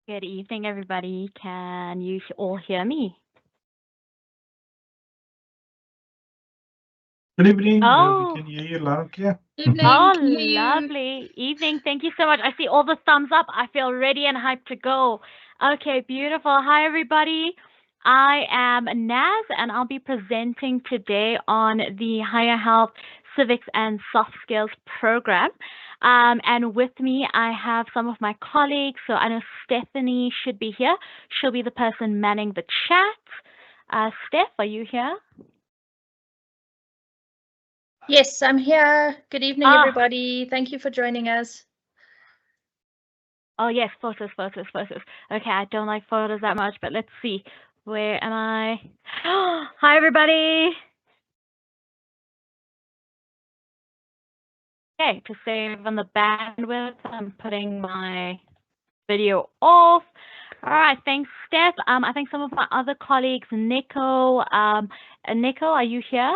Good evening, everybody. Can you all hear me? Good evening. We Oh, can hear you loud and clear. oh, Evening to you. lovely evening. Thank you so much. I see all the thumbs up. I feel ready and hyped to go. Okay, beautiful. Hi, everybody. I am Naz, and I'll be presenting today on the Higher Health Civics and Soft Skills program. And with me, I have some of my colleagues. So I know Stephanie should be here. She'll be the person manning the chat. Steph, are you here? Yes, I'm here. Good evening, Ah, everybody. Thank you for joining us. oh yes, photos, photos, photos. Okay, I don't like photos that much, but let's see. Where am I? Hi, everybody. Okay, to save on the bandwidth, I'm putting my video off. All right, thanks, Steph. I think some of my other colleagues, Nico, Nico, are you here?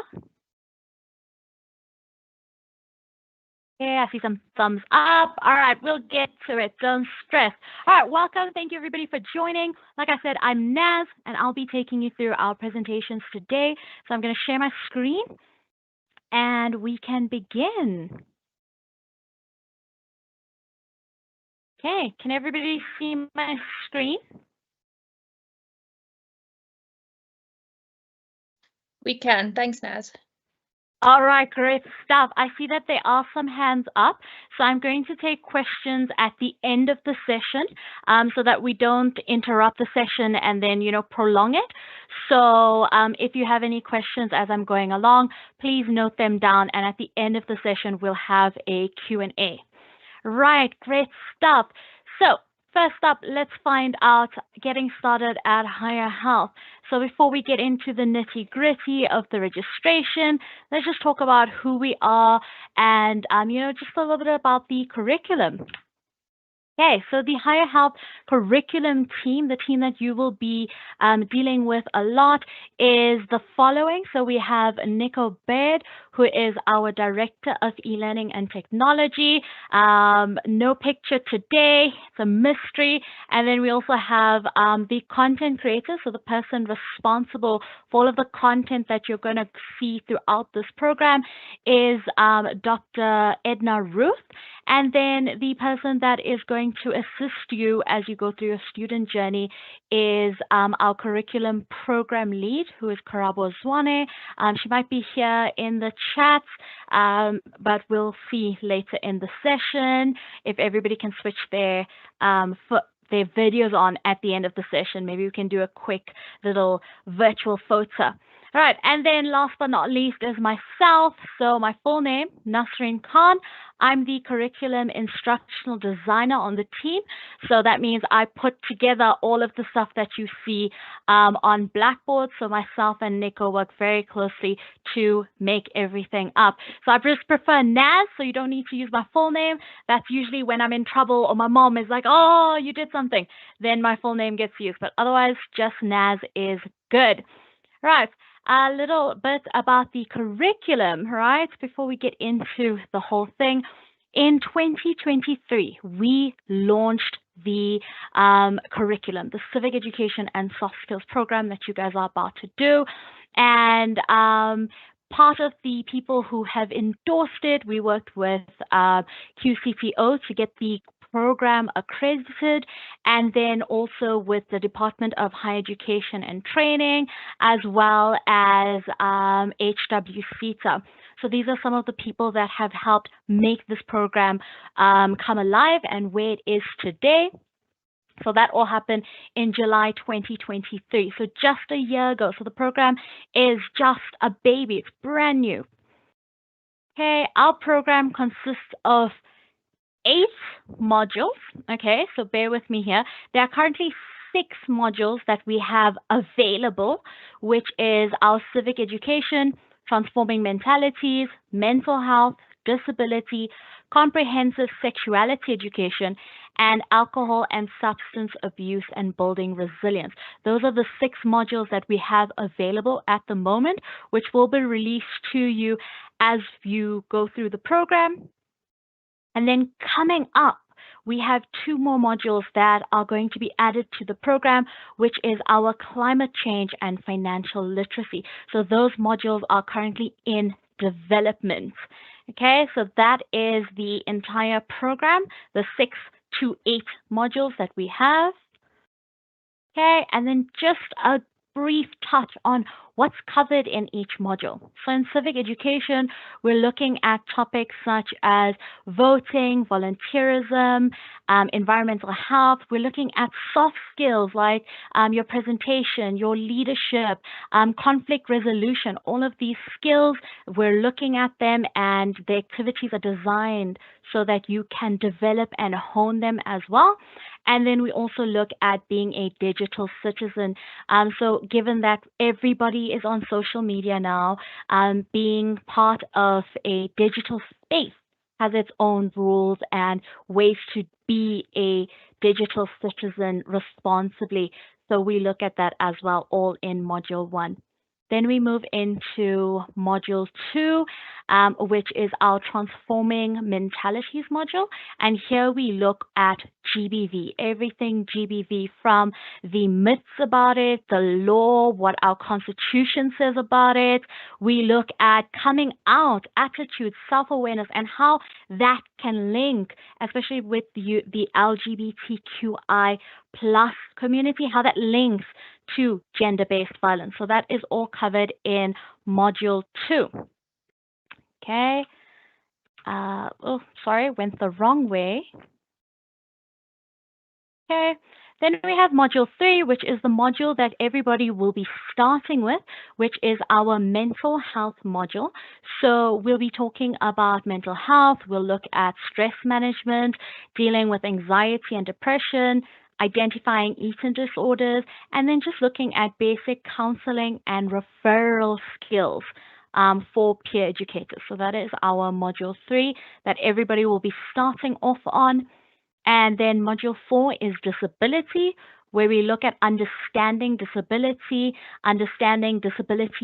Yeah, I see some thumbs up. All right, we'll get to it. Don't stress. All right, welcome. Thank you, everybody, for joining. Like I said, I'm Naz, and I'll be taking you through our presentations today. So I'm going to share my screen, and we can begin. Okay, can everybody see my screen? We can. Thanks, Naz. All right, great stuff. I see that there are some hands up, so I'm going to take questions at the end of the session, so that we don't interrupt the session and then, prolong it. So if you have any questions as I'm going along, please note them down, and at the end of the session, we'll have a Q&A. Right, great stuff. So first up, let's find out getting started at Higher Health. So before we get into the nitty gritty of the registration, let's just talk about who we are and, just a little bit about the curriculum. Okay, so the Higher Health curriculum team, the team that you will be dealing with a lot, is the following. So we have Nico Baird, who is our Director of E-Learning and Technology. No picture today, it's a mystery. And then we also have the content creator, so the person responsible for all of the content that you're going to see throughout this program is Dr. Edna Ruth. And then the person that is going to assist you as you go through your student journey is our curriculum program lead, who is Karabo Zwane. She might be here in the chat, but we'll see later in the session if everybody can switch their videos on at the end of the session. Maybe we can do a quick little virtual photo. All right, and then last but not least is myself. So my full name, Nasreen Khan. I'm the curriculum instructional designer on the team. So that means I put together all of the stuff that you see on Blackboard. So myself and Nico work very closely to make everything up. So I just prefer Naz, so you don't need to use my full name. That's usually when I'm in trouble or my mom is like, oh, you did something. Then my full name gets used. But otherwise, just Naz is good. Right. A little bit about the curriculum, right? Before we get into the whole thing. In 2023, we launched the curriculum, the Civic Education and Soft Skills program that you guys are about to do. And part of the people who have endorsed it, we worked with QCTO to get the program accredited, and then also with the Department of Higher Education and Training, as well as HWCTA. So these are some of the people that have helped make this program come alive and where it is today. So that all happened in July 2023. So just a year ago. So the program is just a baby. It's brand new. Okay, our program consists of 8 modules. Okay, so bear with me here. There are currently 6 modules that we have available, which is our civic education, transforming mentalities, mental health, disability, comprehensive sexuality education, and alcohol and substance abuse and building resilience. Those are the 6 modules that we have available at the moment, which will be released to you as you go through the program. And then coming up, we have 2 more modules that are going to be added to the program, which is our climate change and financial literacy. So those modules are currently in development. Okay, so that is the entire program, the 6 to 8 modules that we have. Okay, and then just a brief touch on what's covered in each module. So in civic education, we're looking at topics such as voting, volunteerism, environmental health. We're looking at soft skills like your presentation, your leadership, conflict resolution, all of these skills, we're looking at them, and the activities are designed so that you can develop and hone them as well. And then we also look at being a digital citizen. So given that everybody is on social media now, being part of a digital space has its own rules and ways to be a digital citizen responsibly. So we look at that as well, all in Module 1. Then we move into Module 2, which is our Transforming Mentalities module. And here we look at GBV, everything GBV, from the myths about it, the law, what our Constitution says about it. We look at coming out, attitudes, self-awareness, and how that can link, especially with the LGBTQI plus community, how that links to gender-based violence. So that is all covered in Module 2. Okay. Oh, sorry, went the wrong way. Okay. Then we have Module 3, which is the module that everybody will be starting with, which is our mental health module. So we'll be talking about mental health. We'll look at stress management, dealing with anxiety and depression, identifying eating disorders, and then just looking at basic counseling and referral skills for peer educators. So that is our Module 3 that everybody will be starting off on. And then Module 4 is disability, where we look at understanding disability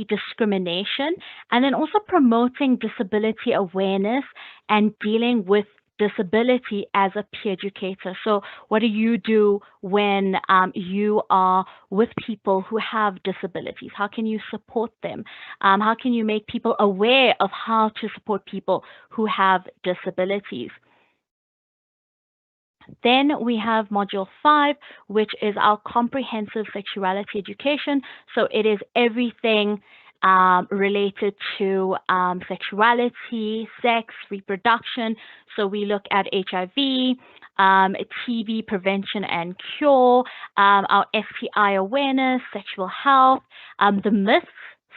discrimination, and then also promoting disability awareness and dealing with disability as a peer educator. So what do you do when you are with people who have disabilities? How can you support them? How can you make people aware of how to support people who have disabilities? Then we have Module 5, which is our comprehensive sexuality education. So it is everything related to sexuality, sex, reproduction. So we look at HIV, TB prevention and cure, our STI awareness, sexual health, the myths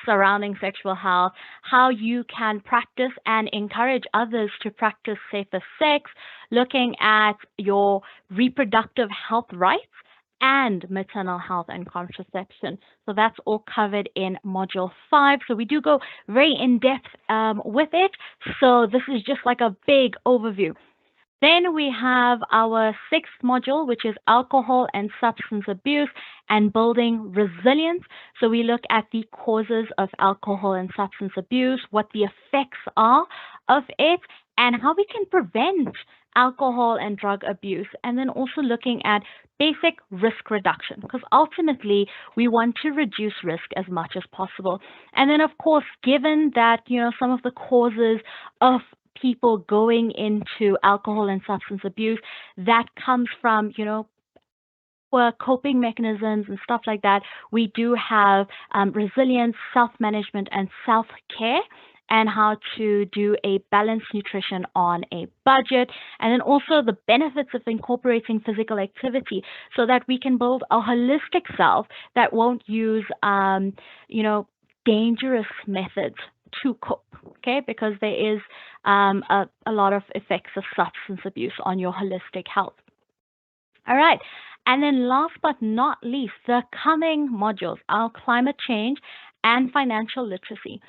surrounding sexual health, how you can practice and encourage others to practice safer sex, looking at your reproductive health rights and maternal health and contraception. So that's all covered in Module 5. So we do go very in-depth with it. So this is just like a big overview. Then we have our 6th module, which is alcohol and substance abuse and building resilience. So we look at the causes of alcohol and substance abuse, what the effects are of it, and how we can prevent alcohol and drug abuse, and then also looking at basic risk reduction, because ultimately we want to reduce risk as much as possible. And then, of course, given that, some of the causes of people going into alcohol and substance abuse, that comes from, poor coping mechanisms and stuff like that, we do have resilience, self-management, and self-care, and how to do a balanced nutrition on a budget, and then also the benefits of incorporating physical activity so that we can build a holistic self that won't use, dangerous methods to cope, okay? Because there is a lot of effects of substance abuse on your holistic health. All right. And then last but not least, the coming modules, our climate change and financial literacy.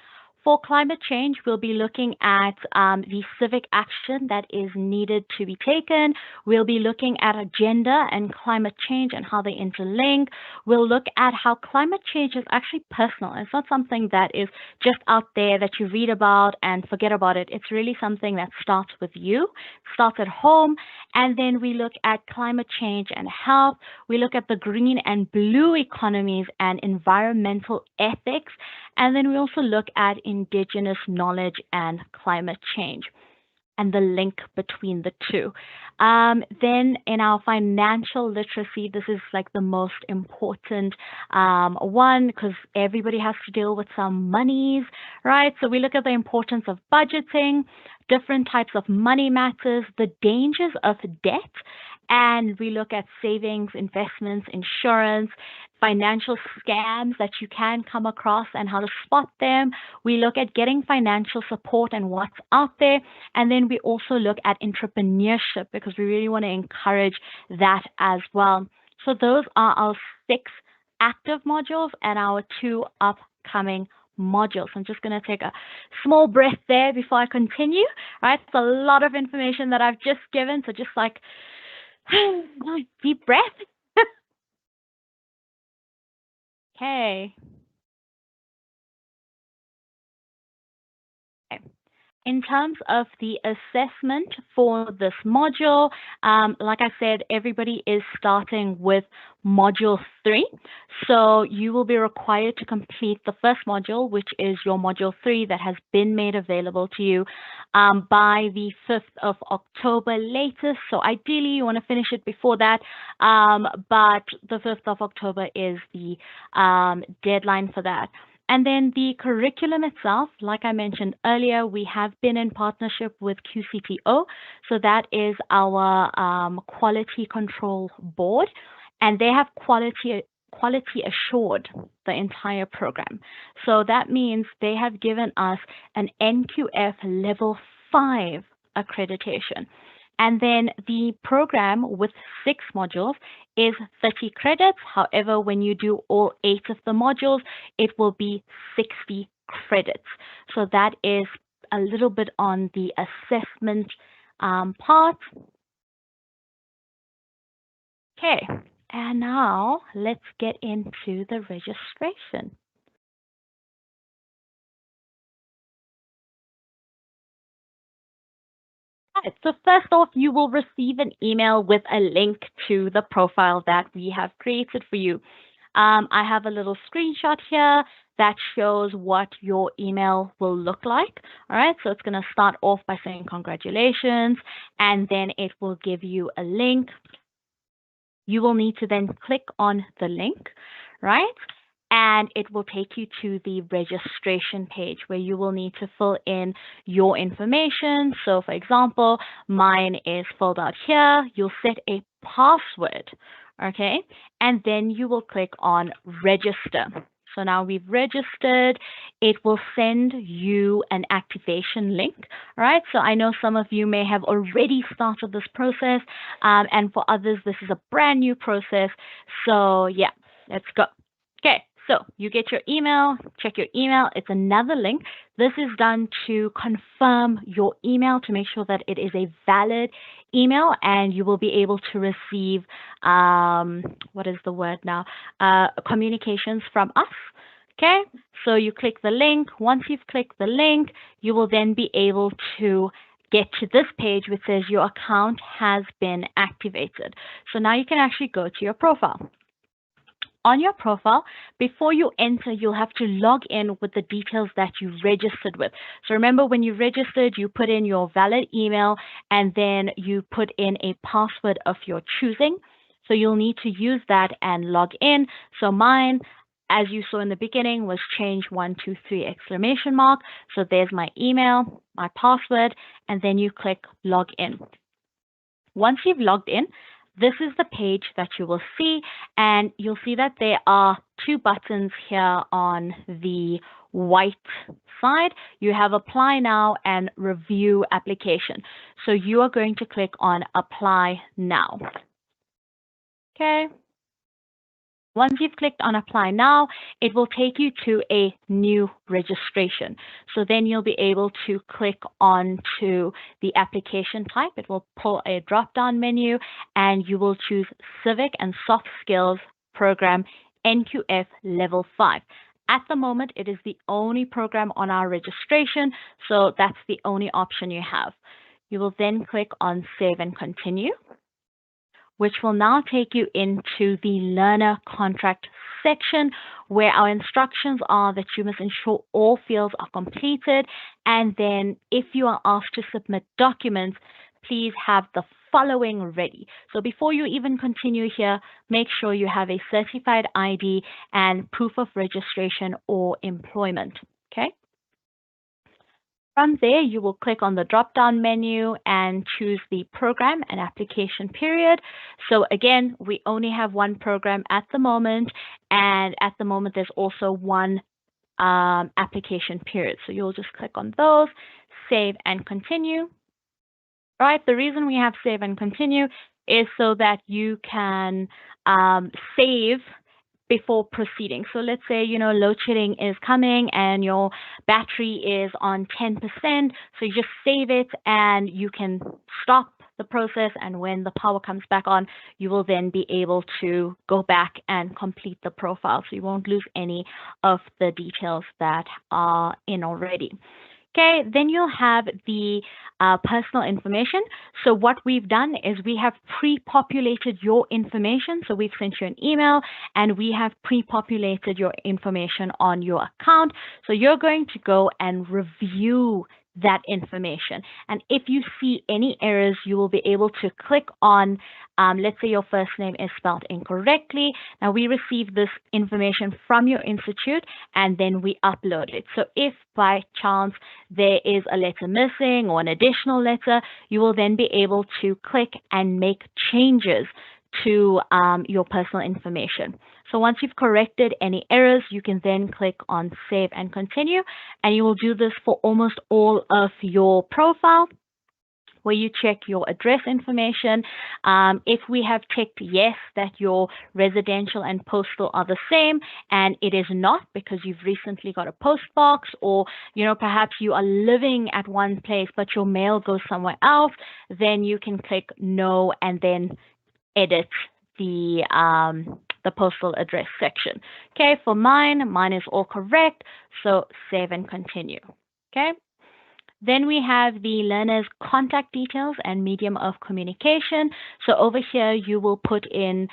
For climate change, we'll be looking at the civic action that is needed to be taken. We'll be looking at agenda and climate change and how they interlink. We'll look at how climate change is actually personal. It's not something that is just out there that you read about and forget about it. It's really something that starts with you, starts at home, And then we look at climate change and health. We look at the green and blue economies and environmental ethics. And then we also look at indigenous knowledge and climate change and the link between the two. Then in our financial literacy, this is like the most important one because everybody has to deal with some monies, right? So we look at the importance of budgeting, different types of money matters, the dangers of debt, and we look at savings, investments, insurance, financial scams that you can come across and how to spot them. We look at getting financial support and what's out there. And then we also look at entrepreneurship because we really want to encourage that as well. So those are our 6 active modules and our 2 upcoming modules. I'm just going to take a small breath there before I continue. All right, it's a lot of information that I've just given, so just like deep breath. Okay. In terms of the assessment for this module, like I said, everybody is starting with module 3. So you will be required to complete the first module, which is your module 3 that has been made available to you by the 5th of October latest. So ideally, you want to finish it before that, but the 5th of October is the deadline for that. And then the curriculum itself, like I mentioned earlier, we have been in partnership with QCTO. So that is our quality control board, and they have quality assured the entire program. So that means they have given us an NQF level 5 accreditation. And then the program with 6 modules is 30 credits. However, when you do all 8 of the modules, it will be 60 credits. So that is a little bit on the assessment part. Okay, and now let's get into the registration. So first off, you will receive an email with a link to the profile that we have created for you. I have a little screenshot here that shows what your email will look like. All right, so it's going to start off by saying congratulations, and then it will give you a link. You will need to then click on the link, right? And it will take you to the registration page where you will need to fill in your information. So for example, mine is filled out here. You'll set a password, okay? And then you will click on register. So now we've registered, it will send you an activation link, right? So I know some of you may have already started this process, and for others, this is a brand new process. So yeah, let's go. Okay, so you get your email, check your email. It's another link. This is done to confirm your email to make sure that it is a valid email, and you will be able to receive, what is the word now? Communications from us. Okay, so you click the link. Once you've clicked the link, you will then be able to get to this page which says your account has been activated. So now you can actually go to your profile. On your profile, before you enter, you'll have to log in with the details that you registered with. So remember, when you registered, you put in your valid email and then you put in a password of your choosing. So you'll need to use that and log in. So mine, as you saw in the beginning, was change123 exclamation mark. So there's my email, my password, and then you click log in. Once you've logged in, this is the page that you will see, and you'll see that there are 2 buttons here on the white side. You have apply now and review application. So you are going to click on apply now. Okay. Once you've clicked on apply now, it will take you to a new registration. So then you'll be able to click on to the application type. It will pull a drop-down menu and you will choose Civic and Soft Skills Program NQF Level 5. At the moment, it is the only program on our registration, so that's the only option you have. You will then click on Save and Continue, which will now take you into the learner contract section where our instructions are that you must ensure all fields are completed. And then if you are asked to submit documents, please have the following ready. So before you even continue here, make sure you have a certified ID and proof of registration or employment, okay? From there, you will click on the drop-down menu and choose the program and application period. So again, we only have one program at the moment, and at the moment, there's also one application period. So you'll just click on those, save and continue. Right, the reason we have save and continue is so that you can save before proceeding. So let's say, load shedding is coming and your battery is on 10%. So you just save it and you can stop the process. And when the power comes back on, you will then be able to go back and complete the profile. So you won't lose any of the details that are in already. Okay, then you'll have the personal information. So what we've done is we have pre-populated your information. So we've sent you an email and we have pre-populated your information on your account. So you're going to go and review that information. And if you see any errors, you will be able to click on, let's say your first name is spelled incorrectly. Now we receive this information from your institute and then we upload it. So if by chance there is a letter missing or an additional letter, you will then be able to click and make changes to your personal information. So once you've corrected any errors, you can then click on Save and Continue, and you will do this for almost all of your profile, where you check your address information. If we have checked yes, that your residential and postal are the same, and it is not because you've recently got a post box, or perhaps you are living at one place but your mail goes somewhere else, then you can click no and then edit the postal address section. Okay, for mine is all correct, so save and continue. Okay. Then we have the learner's contact details and medium of communication. So over here, you will put in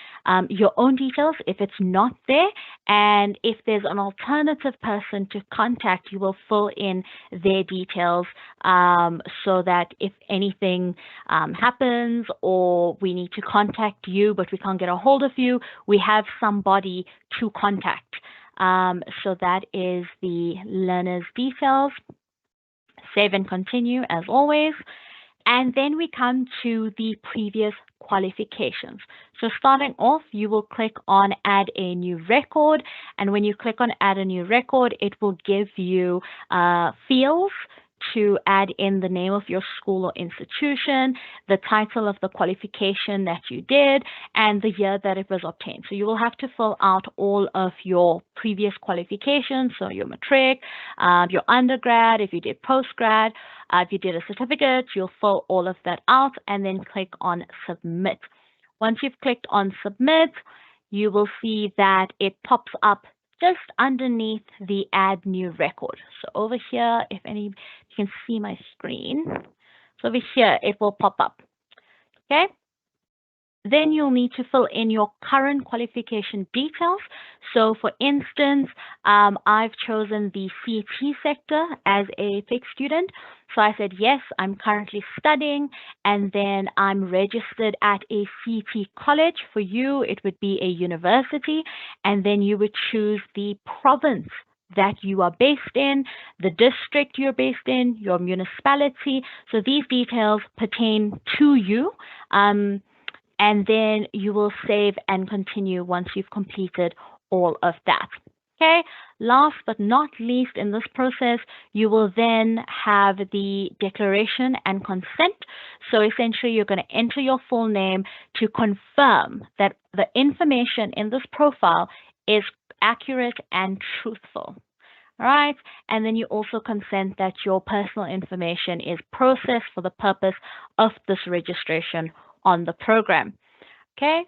your own details if it's not there. And if there's an alternative person to contact, you will fill in their details so that if anything happens or we need to contact you, but we can't get a hold of you, we have somebody to contact. So that is the learner's details. Save and continue as always. And then we come to the previous qualifications. So starting off, you will click on add a new record. And when you click on add a new record, it will give you fields to add in the name of your school or institution, the title of the qualification that you did, and the year that it was obtained. So you will have to fill out all of your previous qualifications, so your matric, your undergrad, if you did postgrad, if you did a certificate, you'll fill all of that out and then click on submit. Once you've clicked on submit, you will see that it pops up just underneath the add new record. So over here, if you can see my screen. So over here, it will pop up. Okay. Then you'll need to fill in your current qualification details. So for instance, I've chosen the CT sector as a fixed student. So I said, yes, I'm currently studying, and then I'm registered at a CT college. For you, it would be a university, and then you would choose the province that you are based in, the district you're based in, your municipality. So these details pertain to you. And then you will save and continue once you've completed all of that. Okay, last but not least in this process, you will then have the declaration and consent. So essentially, you're going to enter your full name to confirm that the information in this profile is accurate and truthful. All right, and then you also consent that your personal information is processed for the purpose of this registration on the program. Okay,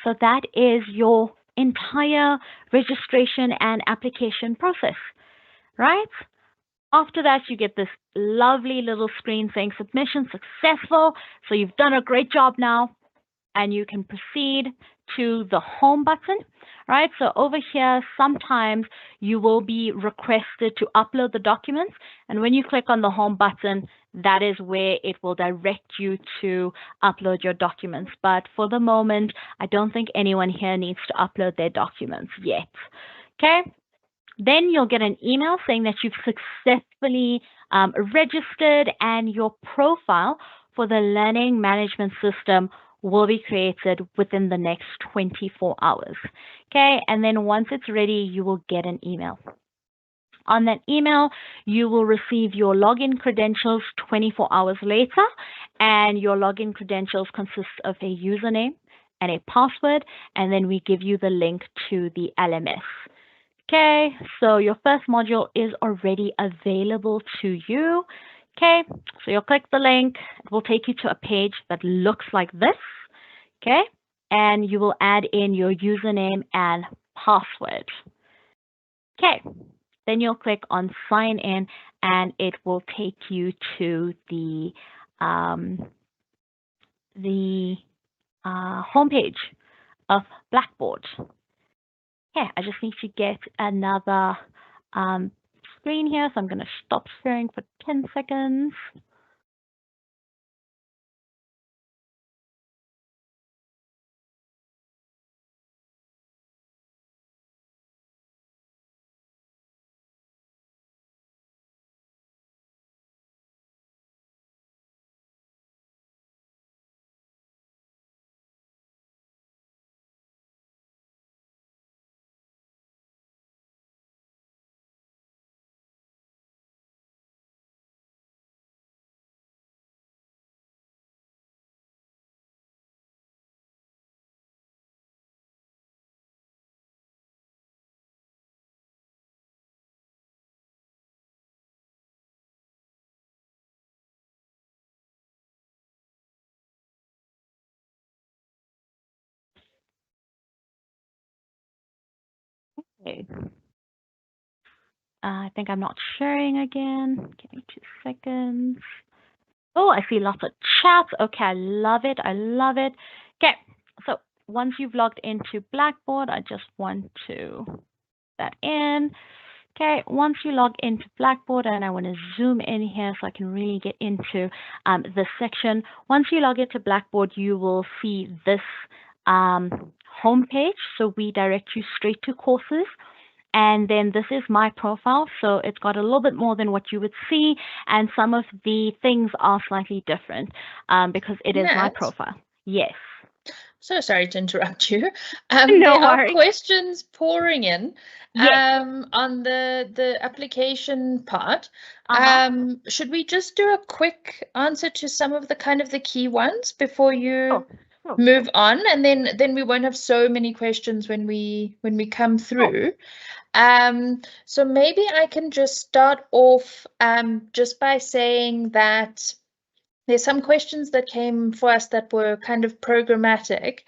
so that is your entire registration and application process, right? After that, you get this lovely little screen saying submission successful. So you've done a great job now, and you can proceed to the home button, right? So over here, sometimes you will be requested to upload the documents. And when you click on the home button, that is where it will direct you to upload your documents. But for the moment, I don't think anyone here needs to upload their documents yet. Okay? Then you'll get an email saying that you've successfully registered and your profile for the learning management system will be created within the next 24 hours. Okay, and then once it's ready, you will get an email. On that email, you will receive your login credentials 24 hours later, and your login credentials consist of a username and a password, and then we give you the link to the LMS. Okay, so your first module is already available to you. Okay, so you'll click the link. It will take you to a page that looks like this. Okay, and you will add in your username and password. Okay, then you'll click on sign in and it will take you to the homepage of Blackboard. Okay, I just need to get another screen here, so I'm going to stop sharing for 10 seconds. Okay. I think I'm not sharing again. Give me 2 seconds. Oh, I see lots of chats. Okay, I love it. I love it. Okay, so once you've logged into Blackboard, I just want to put that in. Okay, once you log into Blackboard, and I want to zoom in here so I can really get into this section. Once you log into Blackboard, you will see this homepage. So we direct you straight to courses. And then this is my profile, so it's got a little bit more than what you would see, and some of the things are slightly different because it is my profile. Yes. So sorry to interrupt you. No there are worries. questions pouring in Yes. on the application part. Should we just do a quick answer to some of the key ones before you move on, and then we won't have so many questions when we come through. So maybe I can just start off just by saying that there's some questions that came for us that were kind of programmatic.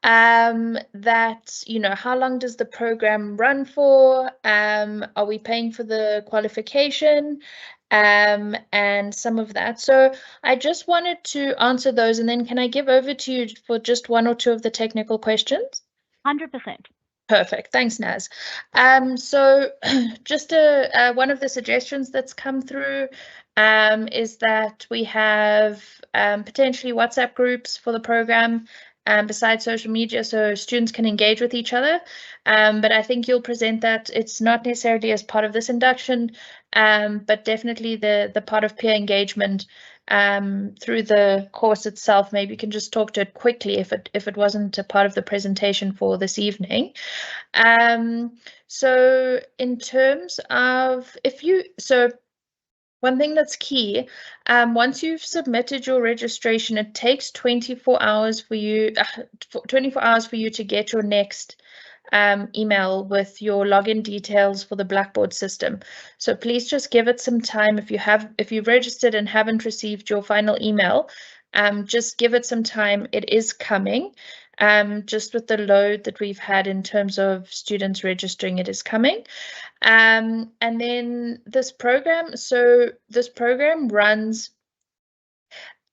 That, you know, how long does the program run for? Are we paying for the qualification? And some of that. So I just wanted to answer those, and then can I give over to you for just one or two of the technical questions? 100%. Perfect. Thanks, Naz. So just one of the suggestions that's come through is that we have potentially WhatsApp groups for the program besides social media, so students can engage with each other. But I think you'll present that it's not necessarily as part of this induction, but definitely the part of peer engagement through the course itself. Maybe you can just talk to it quickly if it wasn't a part of the presentation for this evening. So in terms of one thing that's key, once you've submitted your registration, it takes 24 hours for you to get your next email with your login details for the Blackboard system. So please just give it some time. If you've registered and haven't received your final email, just give it some time. It is coming. just with the load that we've had in terms of students registering, it is coming. And then this program, so this program runs,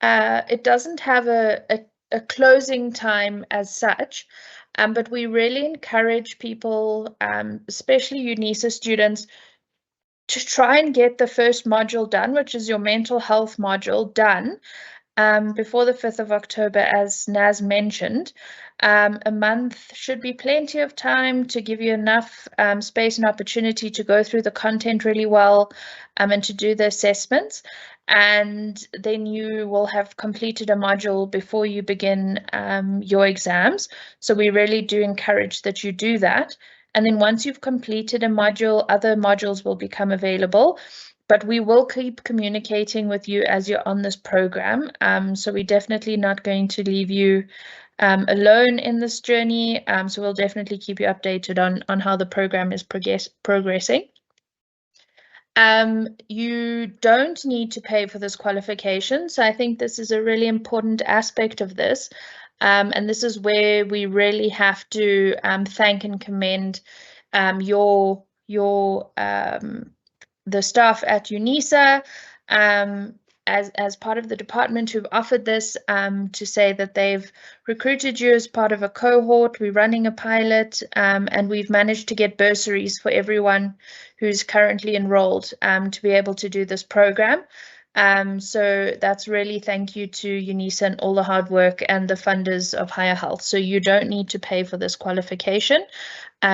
it doesn't have a closing time as such, but we really encourage people, especially UNISA students, to try and get the first module done, which is your mental health module, done before the 5th of October, as Naz mentioned. A month should be plenty of time to give you enough space and opportunity to go through the content really well and to do the assessments. And then you will have completed a module before you begin your exams. So we really do encourage that you do that. And then once you've completed a module, other modules will become available. But we will keep communicating with you as you're on this program. So we're definitely not going to leave you alone in this journey. So we'll definitely keep you updated on how the program is progressing. You don't need to pay for this qualification. So I think this is a really important aspect of this. And this is where we really have to thank and commend the staff at UNISA as part of the department who've offered this, to say that they've recruited you as part of a cohort. We're running a pilot, and we've managed to get bursaries for everyone who's currently enrolled to be able to do this program. So that's really thank you to UNISA and all the hard work and the funders of Higher Health. So you don't need to pay for this qualification.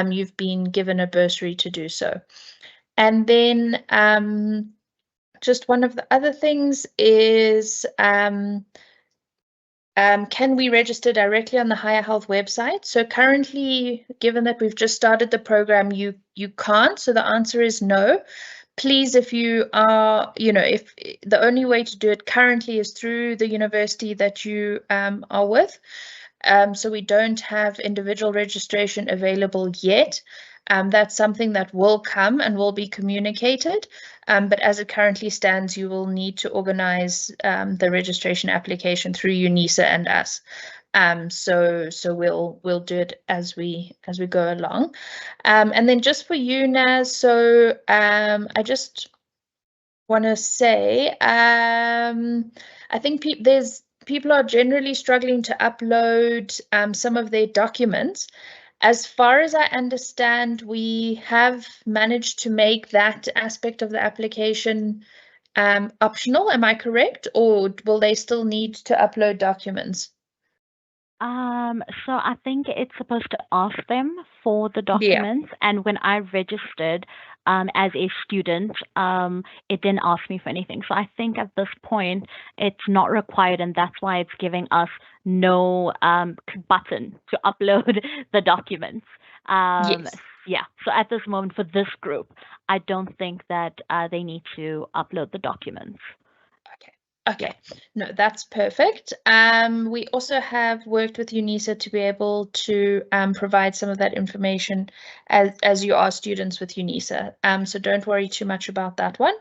You've been given a bursary to do so. And then just one of the other things is, can we register directly on the Higher Health website? So currently, given that we've just started the program, you can't. So the answer is no. Please, if you are, if the only way to do it currently is through the university that you are with. So we don't have individual registration available yet. That's something that will come and will be communicated. But as it currently stands, you will need to organize the registration application through UNISA and us. So we'll do it as we go along. And then just for you, Naz, so I just want to say, I think people are generally struggling to upload some of their documents. As far as I understand, we have managed to make that aspect of the application optional. Am I correct? Or will they still need to upload documents? So I think it's supposed to ask them for the documents, and when I registered as a student, it didn't ask me for anything. So I think at this point it's not required, and that's why it's giving us no button to upload the documents. Yes. Yeah. So at this moment for this group, I don't think that they need to upload the documents. Okay, no, that's perfect. We also have worked with UNISA to be able to provide some of that information as you are students with UNISA. So don't worry too much about that one.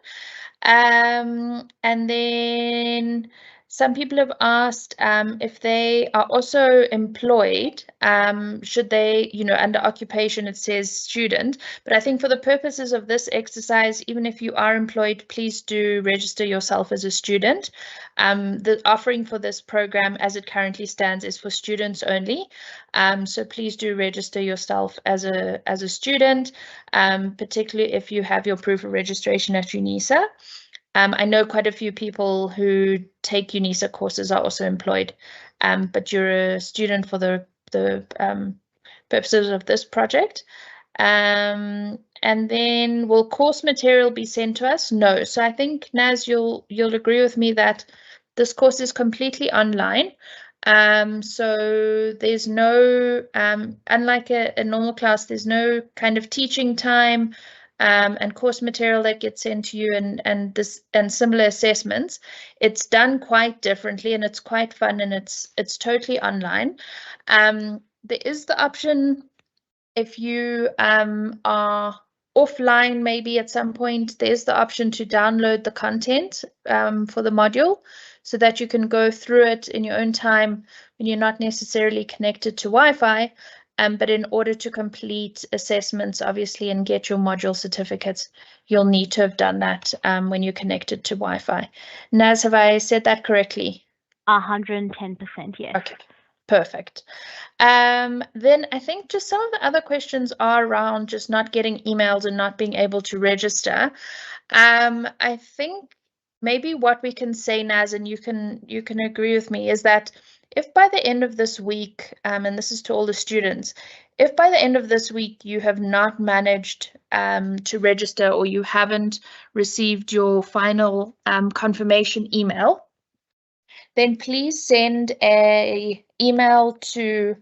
And then some people have asked if they are also employed, should they, under occupation it says student, but I think for the purposes of this exercise, even if you are employed, please do register yourself as a student. The offering for this program as it currently stands is for students only. So please do register yourself as a student, particularly if you have your proof of registration at UNISA. I know quite a few people who take UNISA courses are also employed, but you're a student for the purposes of this project. And then will course material be sent to us? No. So I think, Naz, you'll agree with me that this course is completely online. So there's no, unlike a normal class, there's no kind of teaching time and course material that gets sent to you and similar assessments. It's done quite differently, and it's quite fun, and it's totally online. There is the option, if you are offline maybe at some point, there's the option to download the content for the module. so that you can go through it in your own time when you're not necessarily connected to Wi-Fi. But in order to complete assessments, obviously, and get your module certificates, you'll need to have done that when you're connected to Wi-Fi. Naz, have I said that correctly? 110%, yes. Okay, perfect. Then I think just some of the other questions are around just not getting emails and not being able to register. I think maybe what we can say, Naz, and you can agree with me, is that if by the end of this week, and this is to all the students, if by the end of this week you have not managed to register, or you haven't received your final confirmation email, then please send an email to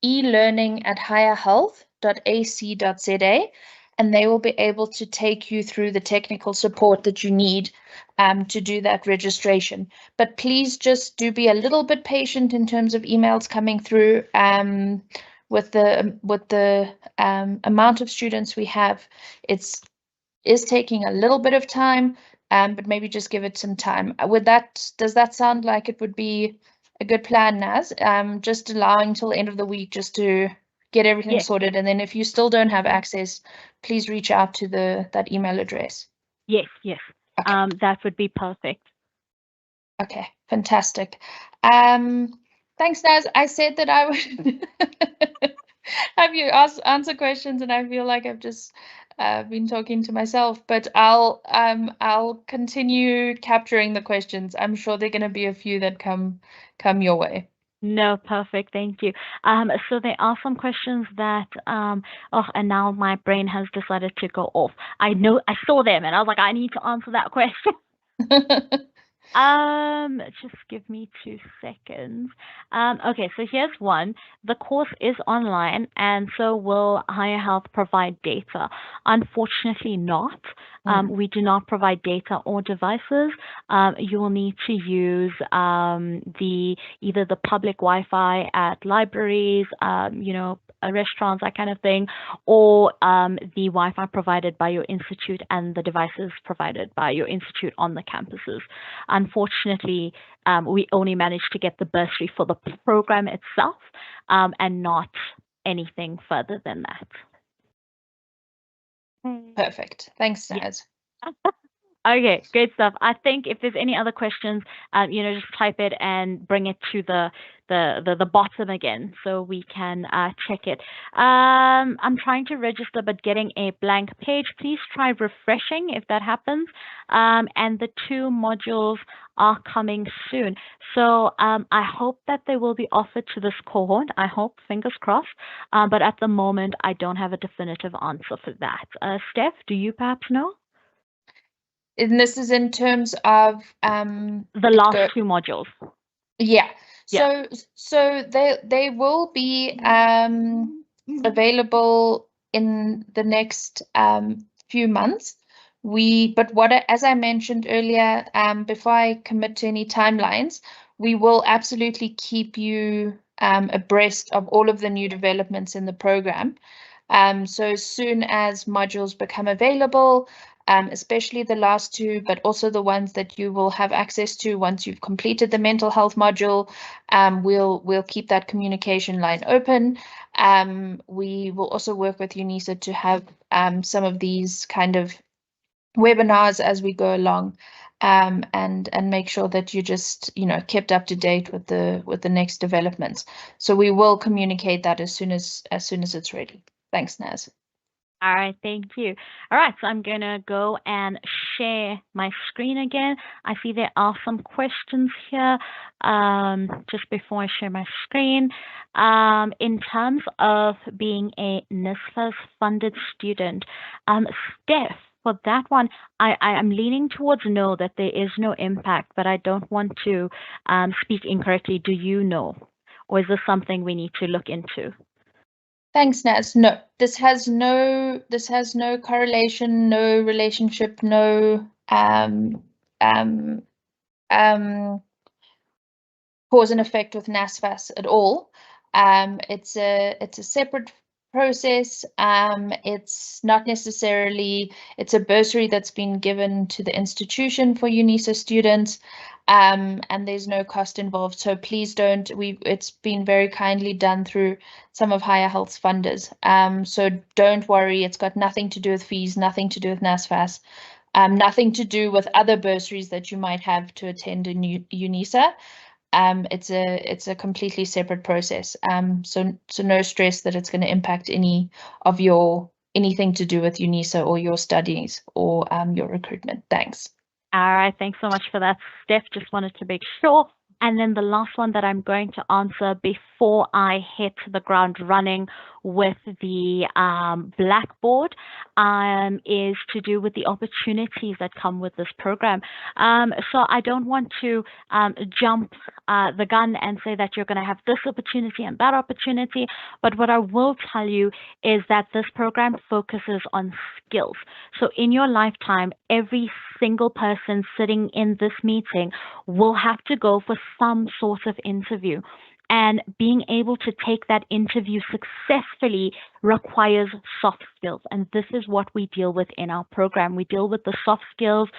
elearning@higherhealth.ac.za, and they will be able to take you through the technical support that you need to do that registration. But please just do be a little bit patient in terms of emails coming through. With the amount of students we have, is taking a little bit of time, but maybe just give it some time. Does that sound like it would be a good plan, Naz? Just allowing till the end of the week just to get everything sorted, and then if you still don't have access, please reach out to that email address. Yes. Okay. That would be perfect. Okay, fantastic. Thanks, Naz. I said that I would have you answer questions, and I feel like I've just been talking to myself, but I'll continue capturing the questions. I'm sure there are going to be a few that come your way. No, perfect. Thank you. So there are some questions that, and now my brain has decided to go off. I saw them and I was like, I need to answer that question. Just give me 2 seconds. Okay, so here's one. The course is online, and so will Higher Health provide data? Unfortunately not. We do not provide data or devices. You will need to use either the public Wi-Fi at libraries, restaurants, that kind of thing, or the Wi-Fi provided by your institute and the devices provided by your institute on the campuses. Unfortunately, we only managed to get the bursary for the program itself, and not anything further than that. Perfect. Thanks, Naz. Okay, great stuff. I think if there's any other questions, just type it and bring it to the bottom again so we can check it. I'm trying to register but getting a blank page. Please try refreshing if that happens. And the 2 modules are coming soon. So I hope that they will be offered to this cohort. I hope, fingers crossed. But at the moment, I don't have a definitive answer for that. Steph, do you perhaps know? And this is in terms of the last 2 modules. Yeah. So they will be available in the next few months. As I mentioned earlier, before I commit to any timelines, we will absolutely keep you abreast of all of the new developments in the program. So as soon as modules become available, especially the last 2, but also the ones that you will have access to once you've completed the mental health module, we'll keep that communication line open. We will also work with UNISA to have some of these kind of webinars as we go along, and make sure that you just kept up to date with the next developments. So we will communicate that as soon as it's ready. Thanks, Naz. All right, thank you. All right, so I'm going to go and share my screen again. I see there are some questions here just before I share my screen. In terms of being a NSFAS funded student, Steph, for that one, I'm leaning towards no, that there is no impact, but I don't want to speak incorrectly. Do you know? Or is this something we need to look into? Thanks, Naz. No, this has no correlation, no relationship, no cause and effect with NSFAS at all. It's a separate process. It's not necessarily, it's a bursary that's been given to the institution for UNISA students. and there's no cost involved. So please don't. It's been very kindly done through some of Higher Health's funders. So don't worry. It's got nothing to do with fees, nothing to do with NSFAS, nothing to do with other bursaries that you might have to attend in UNISA. It's a completely separate process. So no stress that it's going to impact anything to do with UNISA or your studies or your recruitment. Thanks. All right, thanks so much for that, Steph. Just wanted to make sure. And then the last one that I'm going to answer before I hit the ground running with the Blackboard is to do with the opportunities that come with this program. So I don't want to jump the gun and say that you're going to have this opportunity and that opportunity, but what I will tell you is that this program focuses on skills. So in your lifetime, every single person sitting in this meeting will have to go for some sort of interview. And being able to take that interview successfully requires soft skills. And this is what we deal with in our program. We deal with the soft skills.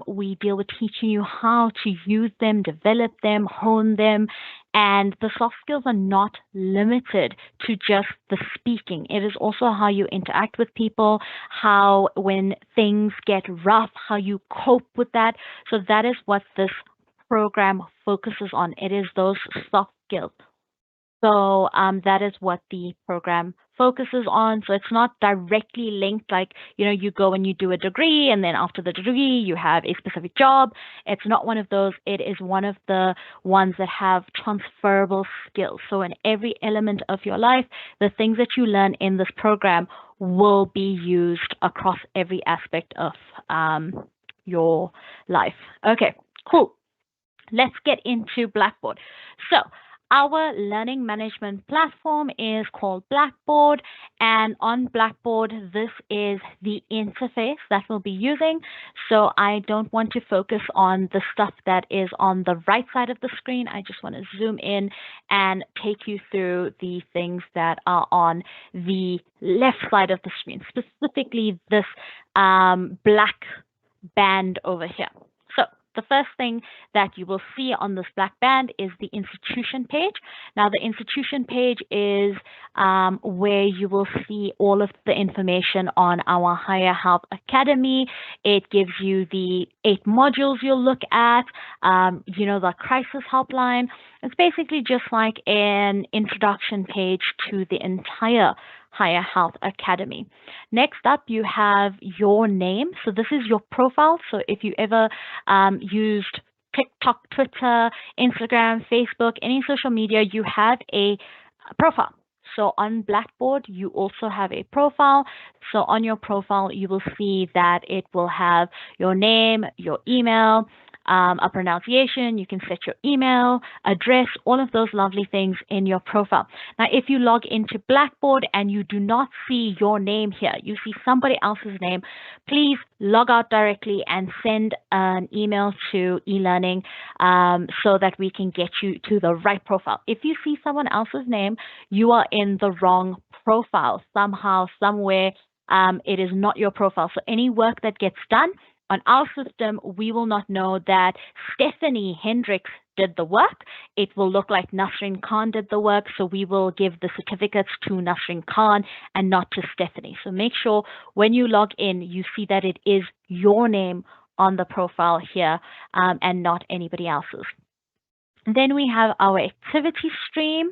We deal with teaching you how to use them, develop them, hone them. And the soft skills are not limited to just the speaking. It is also how you interact with people, how when things get rough, how you cope with that. So that is what this program focuses on. It is those soft skills. So that is what the program focuses on. So it's not directly linked, like, you go and you do a degree, and then after the degree, you have a specific job. It's not one of those. It is one of the ones that have transferable skills. So in every element of your life, the things that you learn in this program will be used across every aspect of your life. Okay, cool. Let's get into Blackboard. So our learning management platform is called Blackboard, and on Blackboard, this is the interface that we'll be using. So I don't want to focus on the stuff that is on the right side of the screen. I just want to zoom in and take you through the things that are on the left side of the screen, specifically this black band over here. So the first thing that you will see on this black band is the institution page. Now, the institution page is where you will see all of the information on our Higher Health Academy. It gives you the 8 modules you'll look at, the crisis helpline. It's basically just like an introduction page to the entire Higher Health Academy. Next up, you have your name. So this is your profile. So if you ever used TikTok, Twitter, Instagram, Facebook, any social media, you have a profile. So on Blackboard, you also have a profile. So on your profile, you will see that it will have your name, your email, a pronunciation. You can set your email, address, all of those lovely things in your profile. Now, if you log into Blackboard and you do not see your name here, you see somebody else's name, please log out directly and send an email to eLearning so that we can get you to the right profile. If you see someone else's name, you are in the wrong profile. Somehow, somewhere, it is not your profile. So any work that gets done on our system, we will not know that Stephanie Hendricks did the work. It will look like Nasrin Khan did the work, so we will give the certificates to Nasrin Khan and not to Stephanie. So make sure when you log in, you see that it is your name on the profile here and not anybody else's. Then we have our activity stream.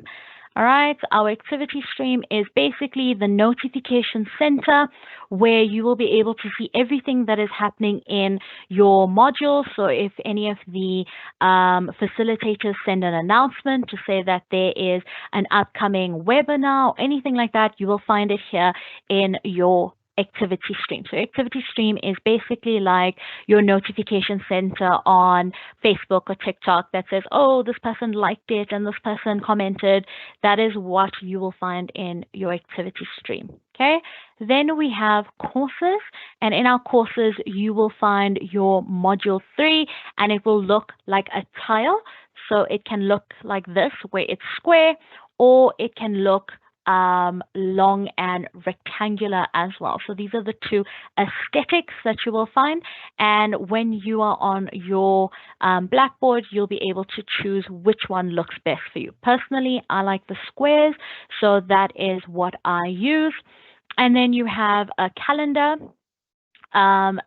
All right, our activity stream is basically the notification center where you will be able to see everything that is happening in your module. So if any of the facilitators send an announcement to say that there is an upcoming webinar or anything like that, you will find it here in your activity stream. So activity stream is basically like your notification center on Facebook or TikTok that says, oh, this person liked it and this person commented. That is what you will find in your activity stream. Okay, then we have courses, and in our courses, you will find your module 3, and it will look like a tile. So it can look like this, where it's square, or it can look long and rectangular as well. So these are the two aesthetics that you will find. And when you are on your Blackboard, you'll be able to choose which one looks best for you. Personally, I like the squares, so that is what I use. And then you have a calendar,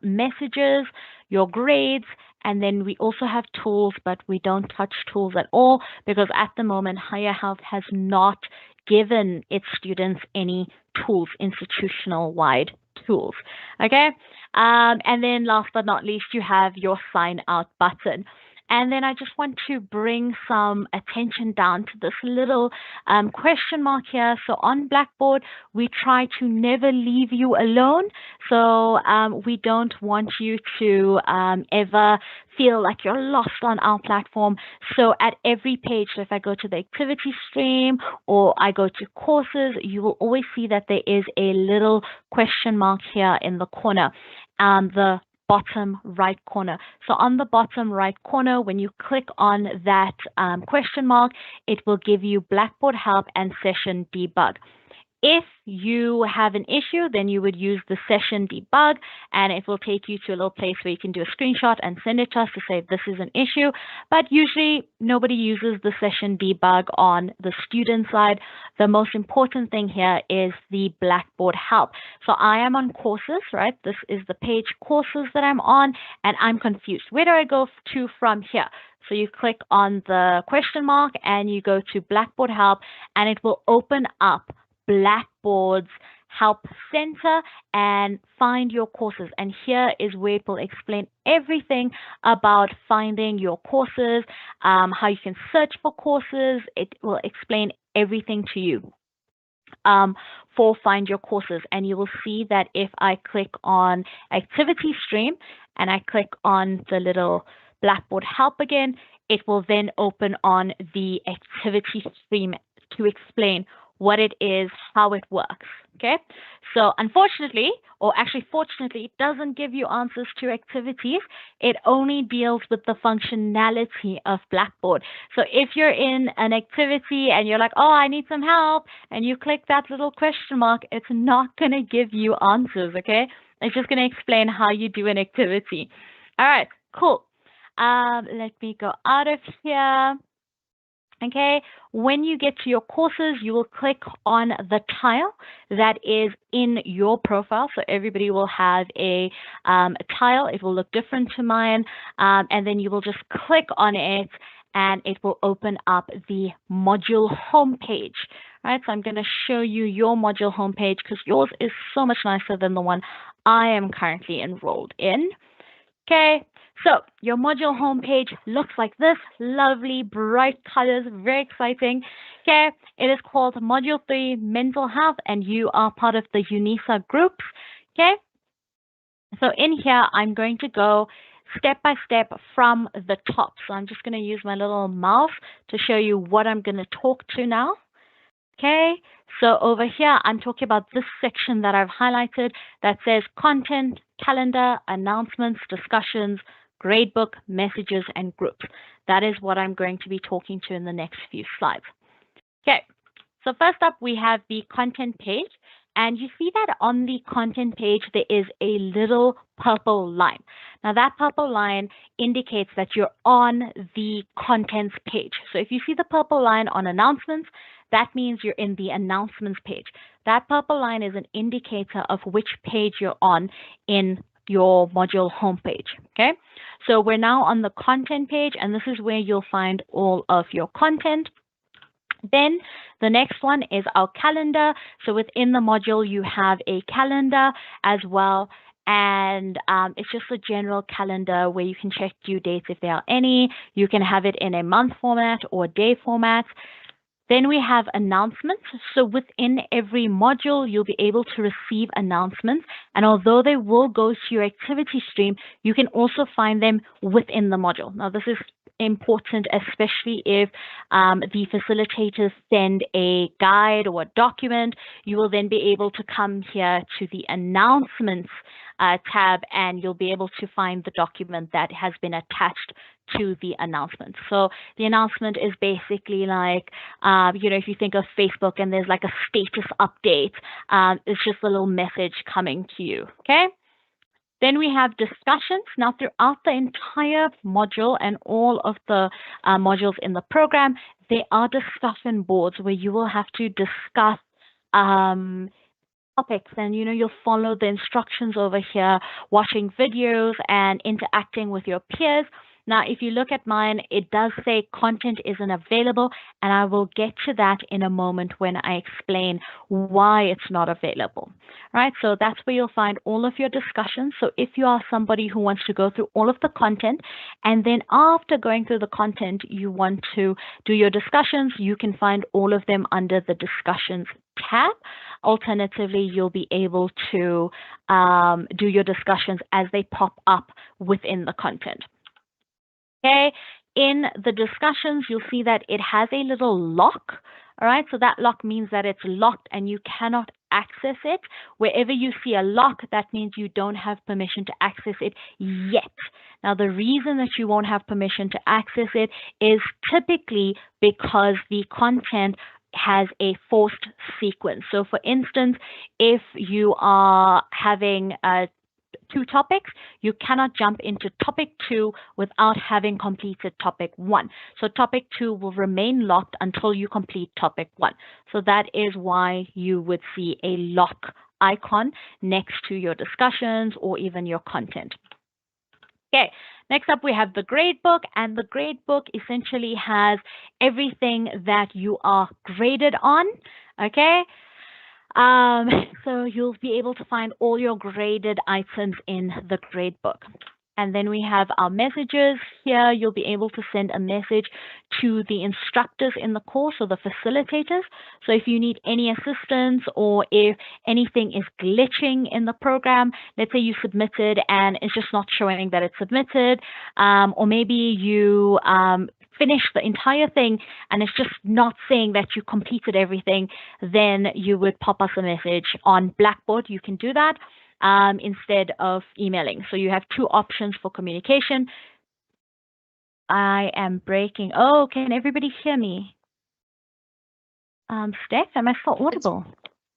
messages, your grades, and then we also have tools, but we don't touch tools at all because at the moment, Higher Health has not given its students any tools, institutional-wide tools, okay? And then last but not least, you have your sign out button. And then I just want to bring some attention down to this little question mark here. So on Blackboard, we try to never leave you alone. So we don't want you to ever feel like you're lost on our platform. So at every page, so if I go to the activity stream or I go to courses, you will always see that there is a little question mark here in the corner. The bottom right corner. So on the bottom right corner, when you click on that question mark, it will give you Blackboard Help and Session Debug. If you have an issue, then you would use the session debug, and it will take you to a little place where you can do a screenshot and send it to us to say this is an issue. But usually nobody uses the session debug on the student side. The most important thing here is the Blackboard Help. So I am on courses, right? This is the page courses that I'm on, and I'm confused. Where do I go to from here? So you click on the question mark and you go to Blackboard Help, and it will open up Blackboard's Help Center and find your courses. And here is where it will explain everything about finding your courses, how you can search for courses. It will explain everything to you for Find Your Courses. And you will see that if I click on Activity Stream and I click on the little Blackboard Help again, it will then open on the Activity Stream to explain what it is, how it works, okay? So unfortunately, or actually fortunately, it doesn't give you answers to activities. It only deals with the functionality of Blackboard. So if you're in an activity and you're like, oh, I need some help, and you click that little question mark, it's not going to give you answers, okay? It's just going to explain how you do an activity. All right, cool. Let me go out of here. Okay, when you get to your courses, you will click on the tile that is in your profile. So everybody will have a tile. It will look different to mine. And then you will just click on it and it will open up the module homepage. Right, so I'm going to show you your module homepage because yours is so much nicer than the one I am currently enrolled in. Okay, so your module homepage looks like this, lovely, bright colors, very exciting. Okay, it is called Module 3, Mental Health, and you are part of the UNISA groups. Okay, so in here, I'm going to go step by step from the top. So I'm just going to use my little mouse to show you what I'm going to talk to now. Okay, so over here, I'm talking about this section that I've highlighted that says content, calendar, announcements, discussions, gradebook, messages, and groups. That is what I'm going to be talking to in the next few slides. Okay, so first up, we have the content page. And you see that on the content page, there is a little purple line. Now, that purple line indicates that you're on the contents page. So if you see the purple line on announcements, that means you're in the announcements page. That purple line is an indicator of which page you're on in your module homepage, okay? So we're now on the content page, and this is where you'll find all of your content. Then the next one is our calendar. So within the module, you have a calendar as well. And it's just a general calendar where you can check due dates if there are any. You can have it in a month format or day format. Then we have announcements. So within every module, you'll be able to receive announcements. And although they will go to your activity stream, you can also find them within the module. Now, this is important, especially if the facilitators send a guide or a document. You will then be able to come here to the announcements tab, and you'll be able to find the document that has been attached to the announcement. So the announcement is basically like, if you think of Facebook and there's like a status update, it's just a little message coming to you, okay? Then we have discussions. Now, throughout the entire module and all of the modules in the program, there are discussion boards where you will have to discuss topics, and you'll follow the instructions over here, watching videos and interacting with your peers. Now, if you look at mine, it does say content isn't available, and I will get to that in a moment when I explain why it's not available, right? So that's where you'll find all of your discussions. So if you are somebody who wants to go through all of the content, and then after going through the content, you want to do your discussions, you can find all of them under the discussions tab. Alternatively, you'll be able to do your discussions as they pop up within the content. Okay, in the discussions, you'll see that it has a little lock. All right, so that lock means that it's locked and you cannot access it. Wherever you see a lock, that means you don't have permission to access it yet. Now, the reason that you won't have permission to access it is typically because the content has a forced sequence. So, for instance, if you are having two topics, you cannot jump into topic 2 without having completed topic 1. So topic 2 will remain locked until you complete topic 1. So that is why you would see a lock icon next to your discussions or even your content. Okay, next up we have the gradebook, and the gradebook essentially has everything that you are graded on, okay? So you'll be able to find all your graded items in the gradebook. And then we have our messages here. You'll be able to send a message to the instructors in the course or the facilitators. So if you need any assistance or if anything is glitching in the program, let's say you submitted and it's just not showing that it's submitted, or maybe you finish the entire thing and it's just not saying that you completed everything, then you would pop us a message on Blackboard. You can do that instead of emailing. So you have two options for communication. I am breaking. Oh, can everybody hear me? Steph, am I still audible?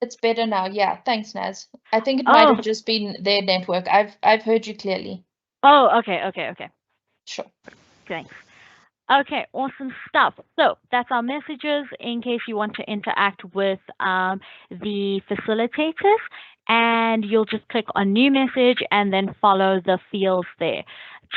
It's better now. Yeah, thanks, Naz. I think it might have just been their network. I've heard you clearly. Oh, okay. Sure. Thanks. Okay, awesome stuff. So that's our messages in case you want to interact with the facilitators, and you'll just click on new message and then follow the fields there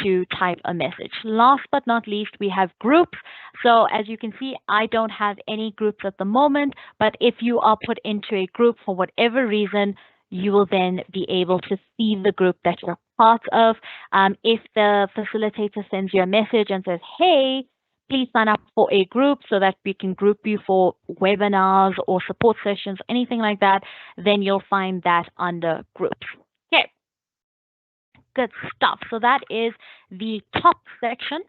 to type a message. Last but not least, we have groups. So as you can see, I don't have any groups at the moment, but if you are put into a group for whatever reason, you will then be able to see the group that you're part of. If the facilitator sends you a message and says, hey, please sign up for a group so that we can group you for webinars or support sessions, anything like that, then you'll find that under groups. Okay, good stuff. So that is the top section.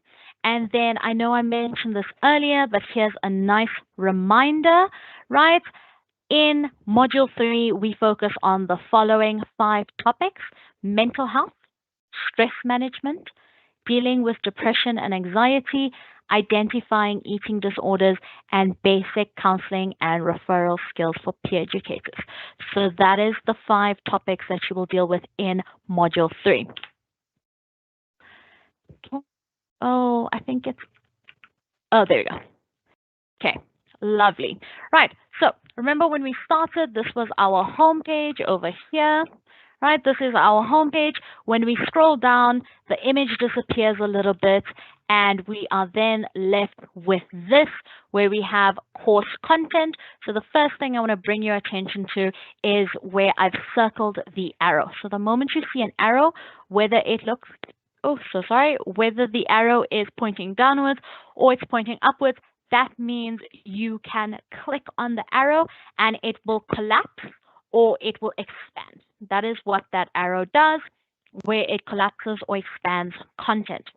And then I know I mentioned this earlier, but here's a nice reminder, right? In Module 3, we focus on the following 5 topics: mental health, stress management, dealing with depression and anxiety, identifying eating disorders, and basic counseling and referral skills for peer educators. So that is the 5 topics that you will deal with in Module 3. Okay. Oh, I think it's, oh, there you go. Okay, lovely. Right, so remember when we started, this was our home page over here, right? This is our home page. When we scroll down, the image disappears a little bit, and we are then left with this, where we have course content. So the first thing I want to bring your attention to is where I've circled the arrow. So the moment you see an arrow, whether it looks, whether the arrow is pointing downwards or it's pointing upwards, that means you can click on the arrow and it will collapse or it will expand. That is what that arrow does, where it collapses or expands content.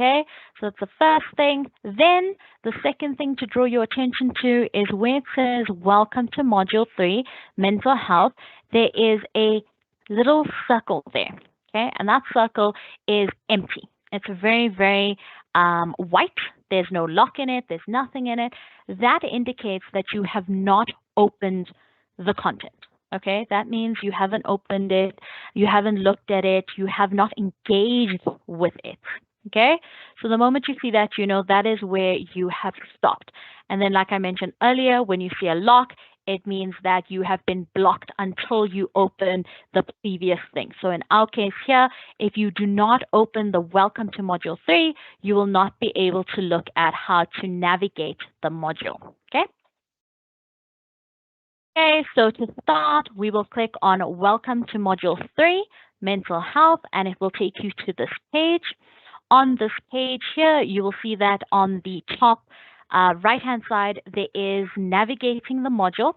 Okay, so that's the first thing. Then the second thing to draw your attention to is where it says welcome to module 3, mental health. There is a little circle there, okay, and that circle is empty. It's very, very white. There's no lock in it. There's nothing in it. That indicates that you have not opened the content. Okay, that means you haven't opened it, you haven't looked at it, you have not engaged with it. Okay, so the moment you see that, you know that is where you have stopped. And then, like I mentioned earlier, when you see a lock, it means that you have been blocked until you open the previous thing. So in our case here, if you do not open the welcome to module 3, you will not be able to look at how to navigate the module. Okay. Okay, so to start, we will click on Welcome to Module 3, Mental Health, and it will take you to this page. On this page here, you will see that on the top right-hand side, there is navigating the module,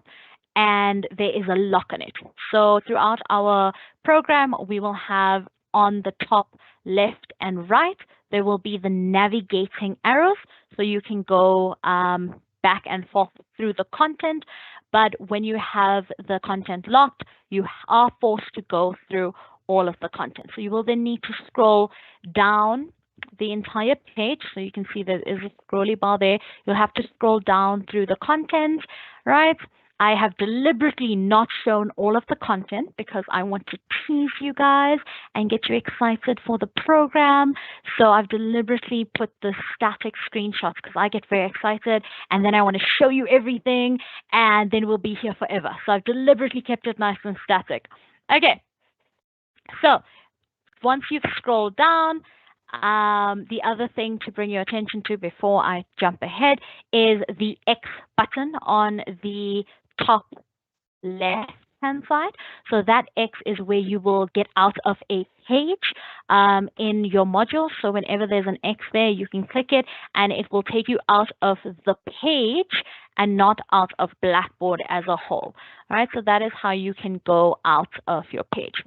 and there is a lock on it. So throughout our program, we will have on the top left and right, there will be the navigating arrows, so you can go back and forth through the content. But when you have the content locked, you are forced to go through all of the content. So you will then need to scroll down the entire page. So you can see there is a scrolly bar there. You'll have to scroll down through the content, right? I have deliberately not shown all of the content because I want to tease you guys and get you excited for the program. So I've deliberately put the static screenshots because I get very excited and then I want to show you everything and then we'll be here forever. So I've deliberately kept it nice and static. Okay, so once you've scrolled down, the other thing to bring your attention to before I jump ahead is the X button on the top left-hand side. So that X is where you will get out of a page in your module. So whenever there's an X there, you can click it and it will take you out of the page and not out of Blackboard as a whole. All right, so that is how you can go out of your page.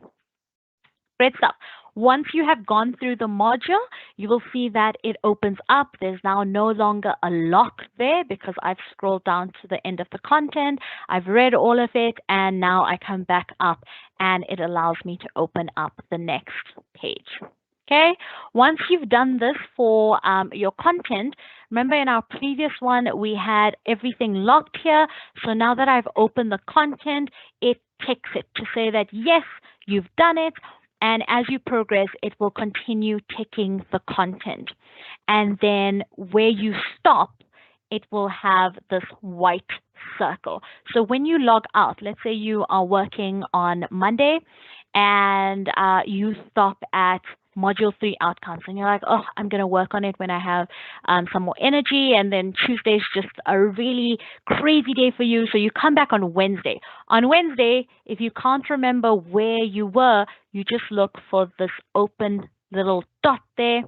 Great stuff. Once you have gone through the module, you will see that it opens up. There's now no longer a lock there because I've scrolled down to the end of the content. I've read all of it, and now I come back up and it allows me to open up the next page. Okay, once you've done this for your content, remember in our previous one, we had everything locked here. So now that I've opened the content, it ticks it to say that, yes, you've done it. And as you progress, it will continue ticking the content. And then where you stop, it will have this white circle. So when you log out, let's say you are working on Monday and you stop at Module 3 outcomes, and you're like, oh, I'm going to work on it when I have some more energy, and then Tuesday's just a really crazy day for you, so you come back on Wednesday. On Wednesday, if you can't remember where you were, you just look for this open little dot there,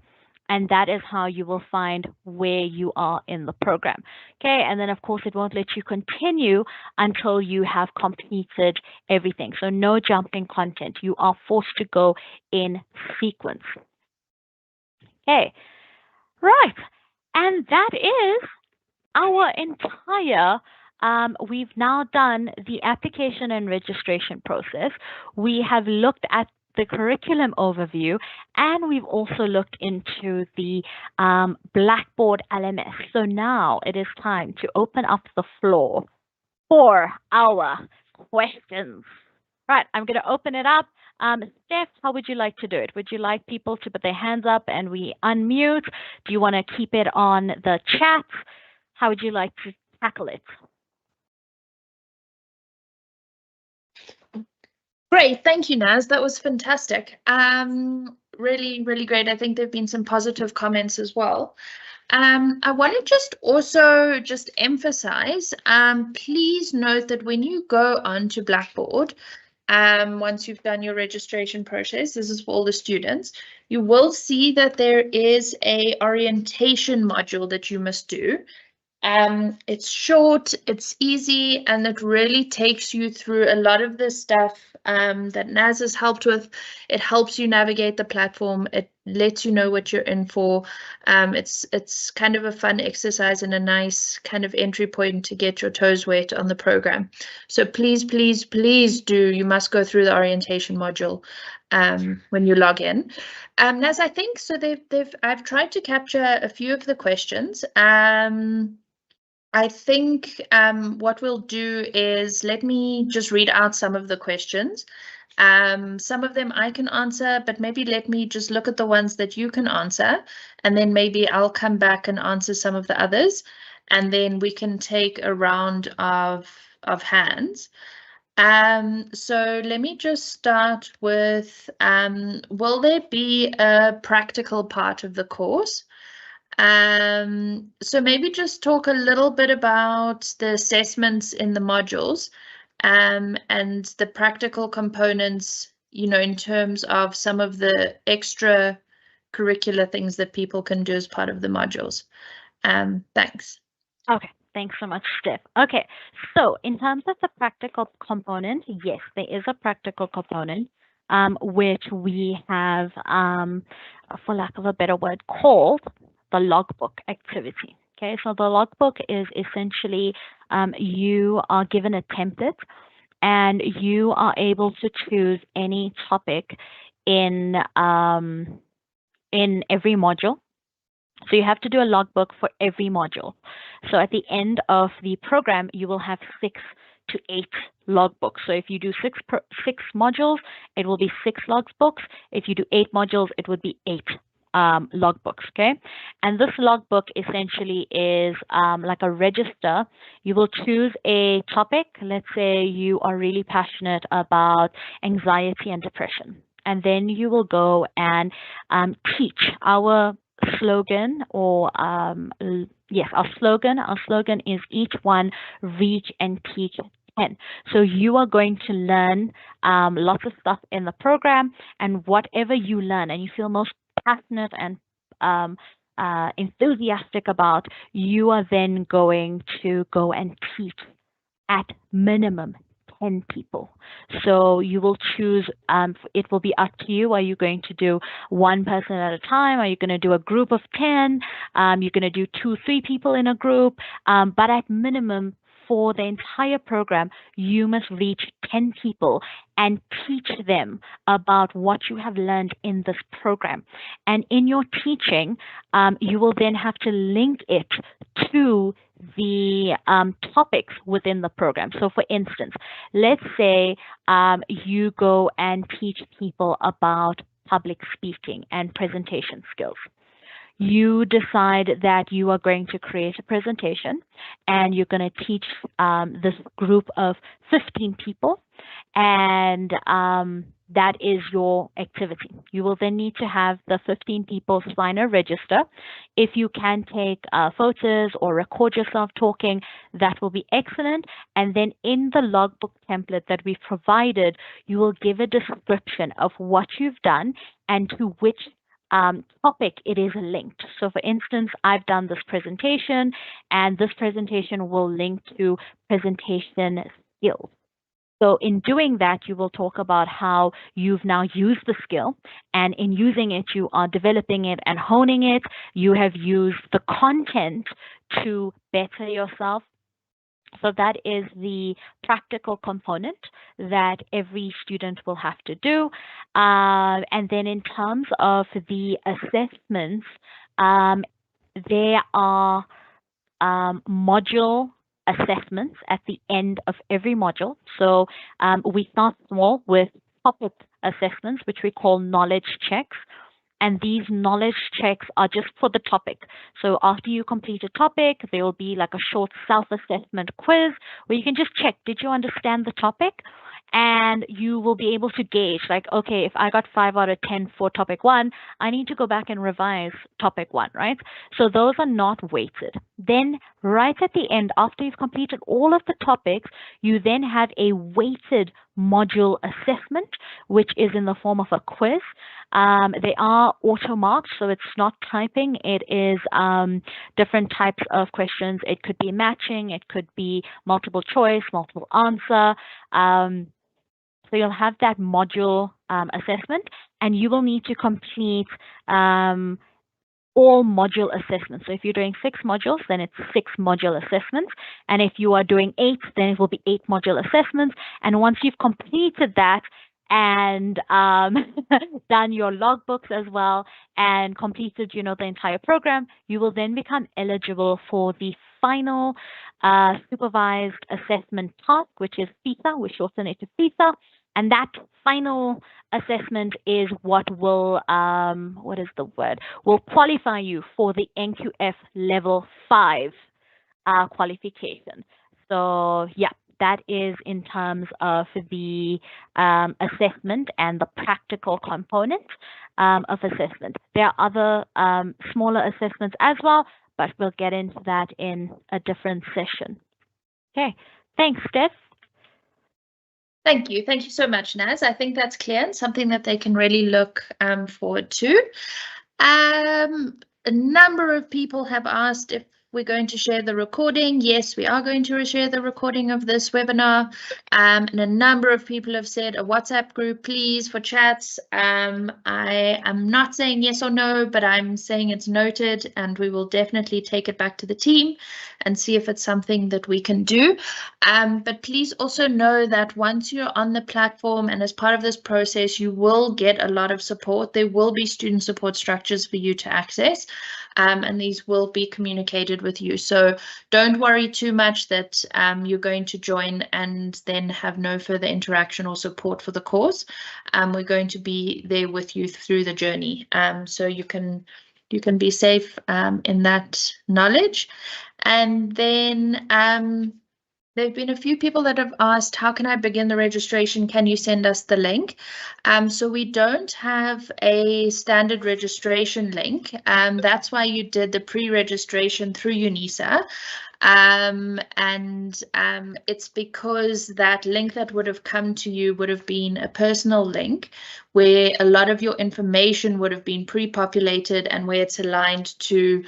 and that is how you will find where you are in the program. Okay, and then of course it won't let you continue until you have completed everything. So no jumping content. You are forced to go in sequence. Okay, right. And that is our entire we've now done the application and registration process. We have looked at the curriculum overview, and we've also looked into the Blackboard LMS. So now it is time to open up the floor for our questions. Right, I'm going to open it up. Steph, how would you like to do it? Would you like people to put their hands up and we unmute? Do you want to keep it on the chat? How would you like to tackle it? Great, thank you, Naz. That was fantastic. Really, really great. I think there've been some positive comments as well. I want to just emphasize, please note that when you go onto Blackboard, once you've done your registration process, this is for all the students, you will see that there is a orientation module that you must do. It's short, it's easy, and it really takes you through a lot of the stuff that Naz has helped with. It helps you navigate the platform. It lets you know what you're in for. It's kind of a fun exercise and a nice kind of entry point to get your toes wet on the program. So please, please, please do. You must go through the orientation module when you log in. As I think so, I've tried to capture a few of the questions. I think what we'll do is let me just read out some of the questions. Some of them I can answer, but maybe let me just look at the ones that you can answer, and then maybe I'll come back and answer some of the others, and then we can take a round of hands. So let me just start with, will there be a practical part of the course? So maybe just talk a little bit about the assessments in the modules, and the practical components, you know, in terms of some of the extra curricular things that people can do as part of the modules. Thanks. Okay, thanks so much, Steph. Okay, so in terms of the practical component, yes, there is a practical component, which we have, for lack of a better word, called the logbook activity. Okay, so the logbook is essentially you are given a template and you are able to choose any topic in every module. So you have to do a logbook for every module. So at the end of the program, you will have 6 to 8 logbooks. So if you do six modules, it will be 6 logbooks. If you do 8 modules, it would be 8 logbooks, okay? And this logbook essentially is like a register. You will choose a topic. Let's say you are really passionate about anxiety and depression. And then you will go and teach. Our slogan, or yes, our slogan is each one reach and teach 10. So you are going to learn lots of stuff in the program, and whatever you learn and you feel most passionate and enthusiastic about, you are then going to go and teach at minimum 10 people. So you will choose, it will be up to you. Are you going to do one person at a time? Are you going to do a group of 10? You're going to do 2-3 people in a group. But at minimum, for the entire program, you must reach 10 people and teach them about what you have learned in this program. And in your teaching, you will then have to link it to the topics within the program. So for instance, let's say you go and teach people about public speaking and presentation skills. You decide that you are going to create a presentation and you're going to teach this group of 15 people, and that is your activity. You will then need to have the 15 people sign a register. If you can take photos or record yourself talking, that will be excellent. And then in the logbook template that we've provided, you will give a description of what you've done and to which topic it is linked. So for instance, I've done this presentation, and this presentation will link to presentation skills. So in doing that, you will talk about how you've now used the skill, and in using it, you are developing it and honing it. You have used the content to better yourself. So that is the practical component that every student will have to do. And then in terms of the assessments, there are module assessments at the end of every module. So we start small with topic assessments, which we call knowledge checks. And these knowledge checks are just for the topic. So after you complete a topic, there will be like a short self-assessment quiz where you can just check, did you understand the topic? And you will be able to gauge, like, okay, if I got 5 out of 10 for topic 1, I need to go back and revise topic 1, right? So those are not weighted. Then right at the end, after you've completed all of the topics, you then have a weighted module assessment, which is in the form of a quiz. They are auto marked, so it's not typing. It is different types of questions. It could be matching, it could be multiple choice, multiple answer. So you'll have that module assessment. and you will need to complete all module assessments. So if you're doing 6 modules, then it's 6 module assessments. And if you are doing 8, then it will be 8 module assessments. And once you've completed that and done your logbooks as well and completed, the entire program, you will then become eligible for the final supervised assessment task, which is FISA. We shorten it to FISA. And that final assessment is what will, will qualify you for the NQF level 5 qualification. So yeah, that is in terms of the assessment and the practical component of assessment. There are other smaller assessments as well, but we'll get into that in a different session. Okay, thanks, Steph. Thank you. Thank you so much, Naz. I think that's clear and something that they can really look forward to. A number of people have asked if we're going to share the recording. Yes, we are going to share the recording of this webinar. And a number of people have said a WhatsApp group, please, for chats. I am not saying yes or no, but I'm saying it's noted, and we will definitely take it back to the team and see if it's something that we can do. But please also know that once you're on the platform and as part of this process, you will get a lot of support. There will be student support structures for you to access. And these will be communicated with you. So don't worry too much that you're going to join and then have no further interaction or support for the course. We're going to be there with you through the journey. So you can be safe in that knowledge. And then there have been a few people that have asked, how can I begin the registration? Can you send us the link? So we don't have a standard registration link. That's why you did the pre-registration through UNISA. It's because that link that would have come to you would have been a personal link where a lot of your information would have been pre-populated and where it's aligned to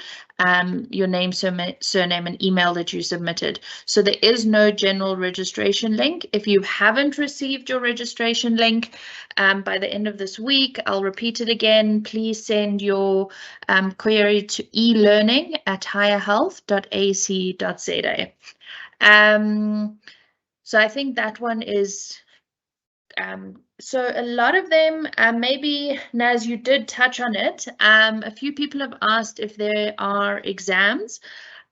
your name, surname, and email that you submitted. So there is no general registration link. If you haven't received your registration link by the end of this week, I'll repeat it again. Please send your query to elearning@higherhealth.ac.za. So I think that one is so a lot of them, maybe Naz, you did touch on it. A few people have asked if there are exams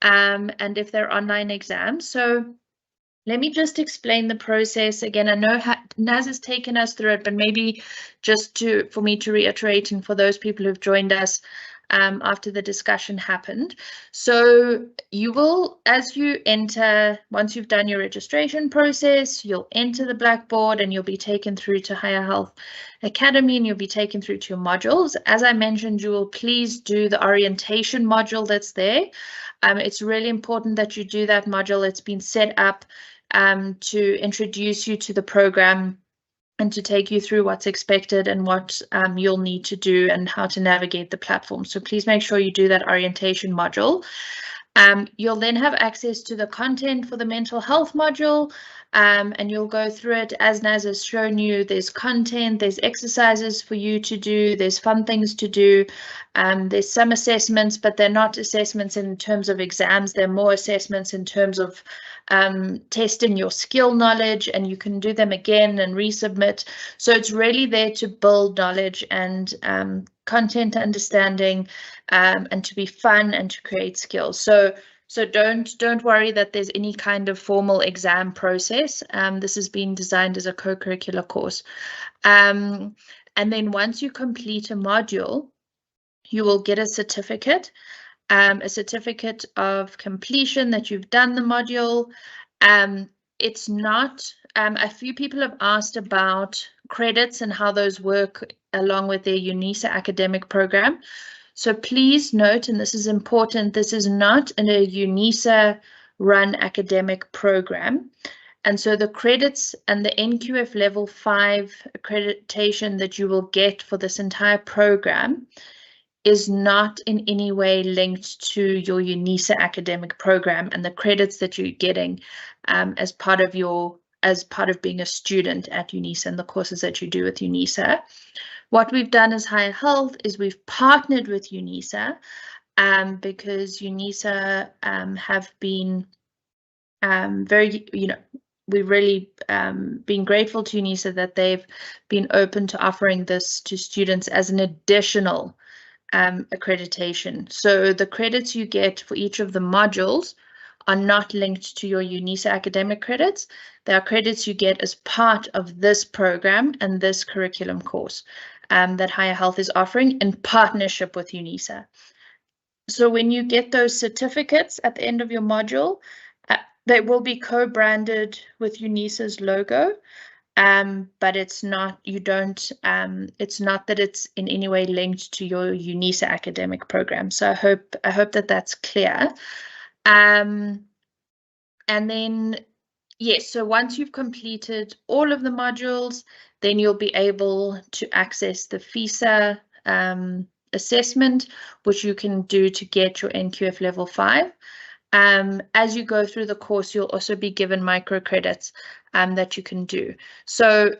and if they're online exams. So let me just explain the process again. I know Naz has taken us through it, but maybe just for me to reiterate and for those people who've joined us after the discussion happened. So you will, as you enter, once you've done your registration process, you'll enter the Blackboard and you'll be taken through to Higher Health Academy and you'll be taken through to your modules. As I mentioned, you will please do the orientation module that's there. It's really important that you do that module. It's been set up to introduce you to the program and to take you through what's expected and what you'll need to do and how to navigate the platform. So please make sure you do that orientation module. You'll then have access to the content for the mental health module, and you'll go through it. As Naz has shown you, there's content, there's exercises for you to do, there's fun things to do, there's some assessments, but they're not assessments in terms of exams, they're more assessments in terms of testing your skill knowledge, and you can do them again and resubmit. So it's really there to build knowledge and content understanding, and to be fun and to create skills. So don't worry that there's any kind of formal exam process. This has been designed as a co-curricular course. And then once you complete a module, you will get a certificate of completion that you've done the module. It's not, a few people have asked about credits and how those work along with their UNISA academic program. So please note, and this is important, this is not a UNISA run academic program. And so the credits and the NQF level 5 accreditation that you will get for this entire program is not in any way linked to your UNISA academic program and the credits that you're getting as part of being a student at UNISA and the courses that you do with UNISA. What we've done as Higher Health is we've partnered with UNISA because UNISA have been very, we've really been grateful to UNISA that they've been open to offering this to students as an additional accreditation. So the credits you get for each of the modules are not linked to your UNISA academic credits. They are credits you get as part of this program and this curriculum course that Higher Health is offering in partnership with UNISA. So when you get those certificates at the end of your module, they will be co-branded with UNISA's logo, but it's not, it's not that it's in any way linked to your UNISA academic program. So I hope that that's clear. And then, yes, so once you've completed all of the modules, then you'll be able to access the FISA assessment, which you can do to get your NQF level 5. As you go through the course, you'll also be given microcredits that you can do. So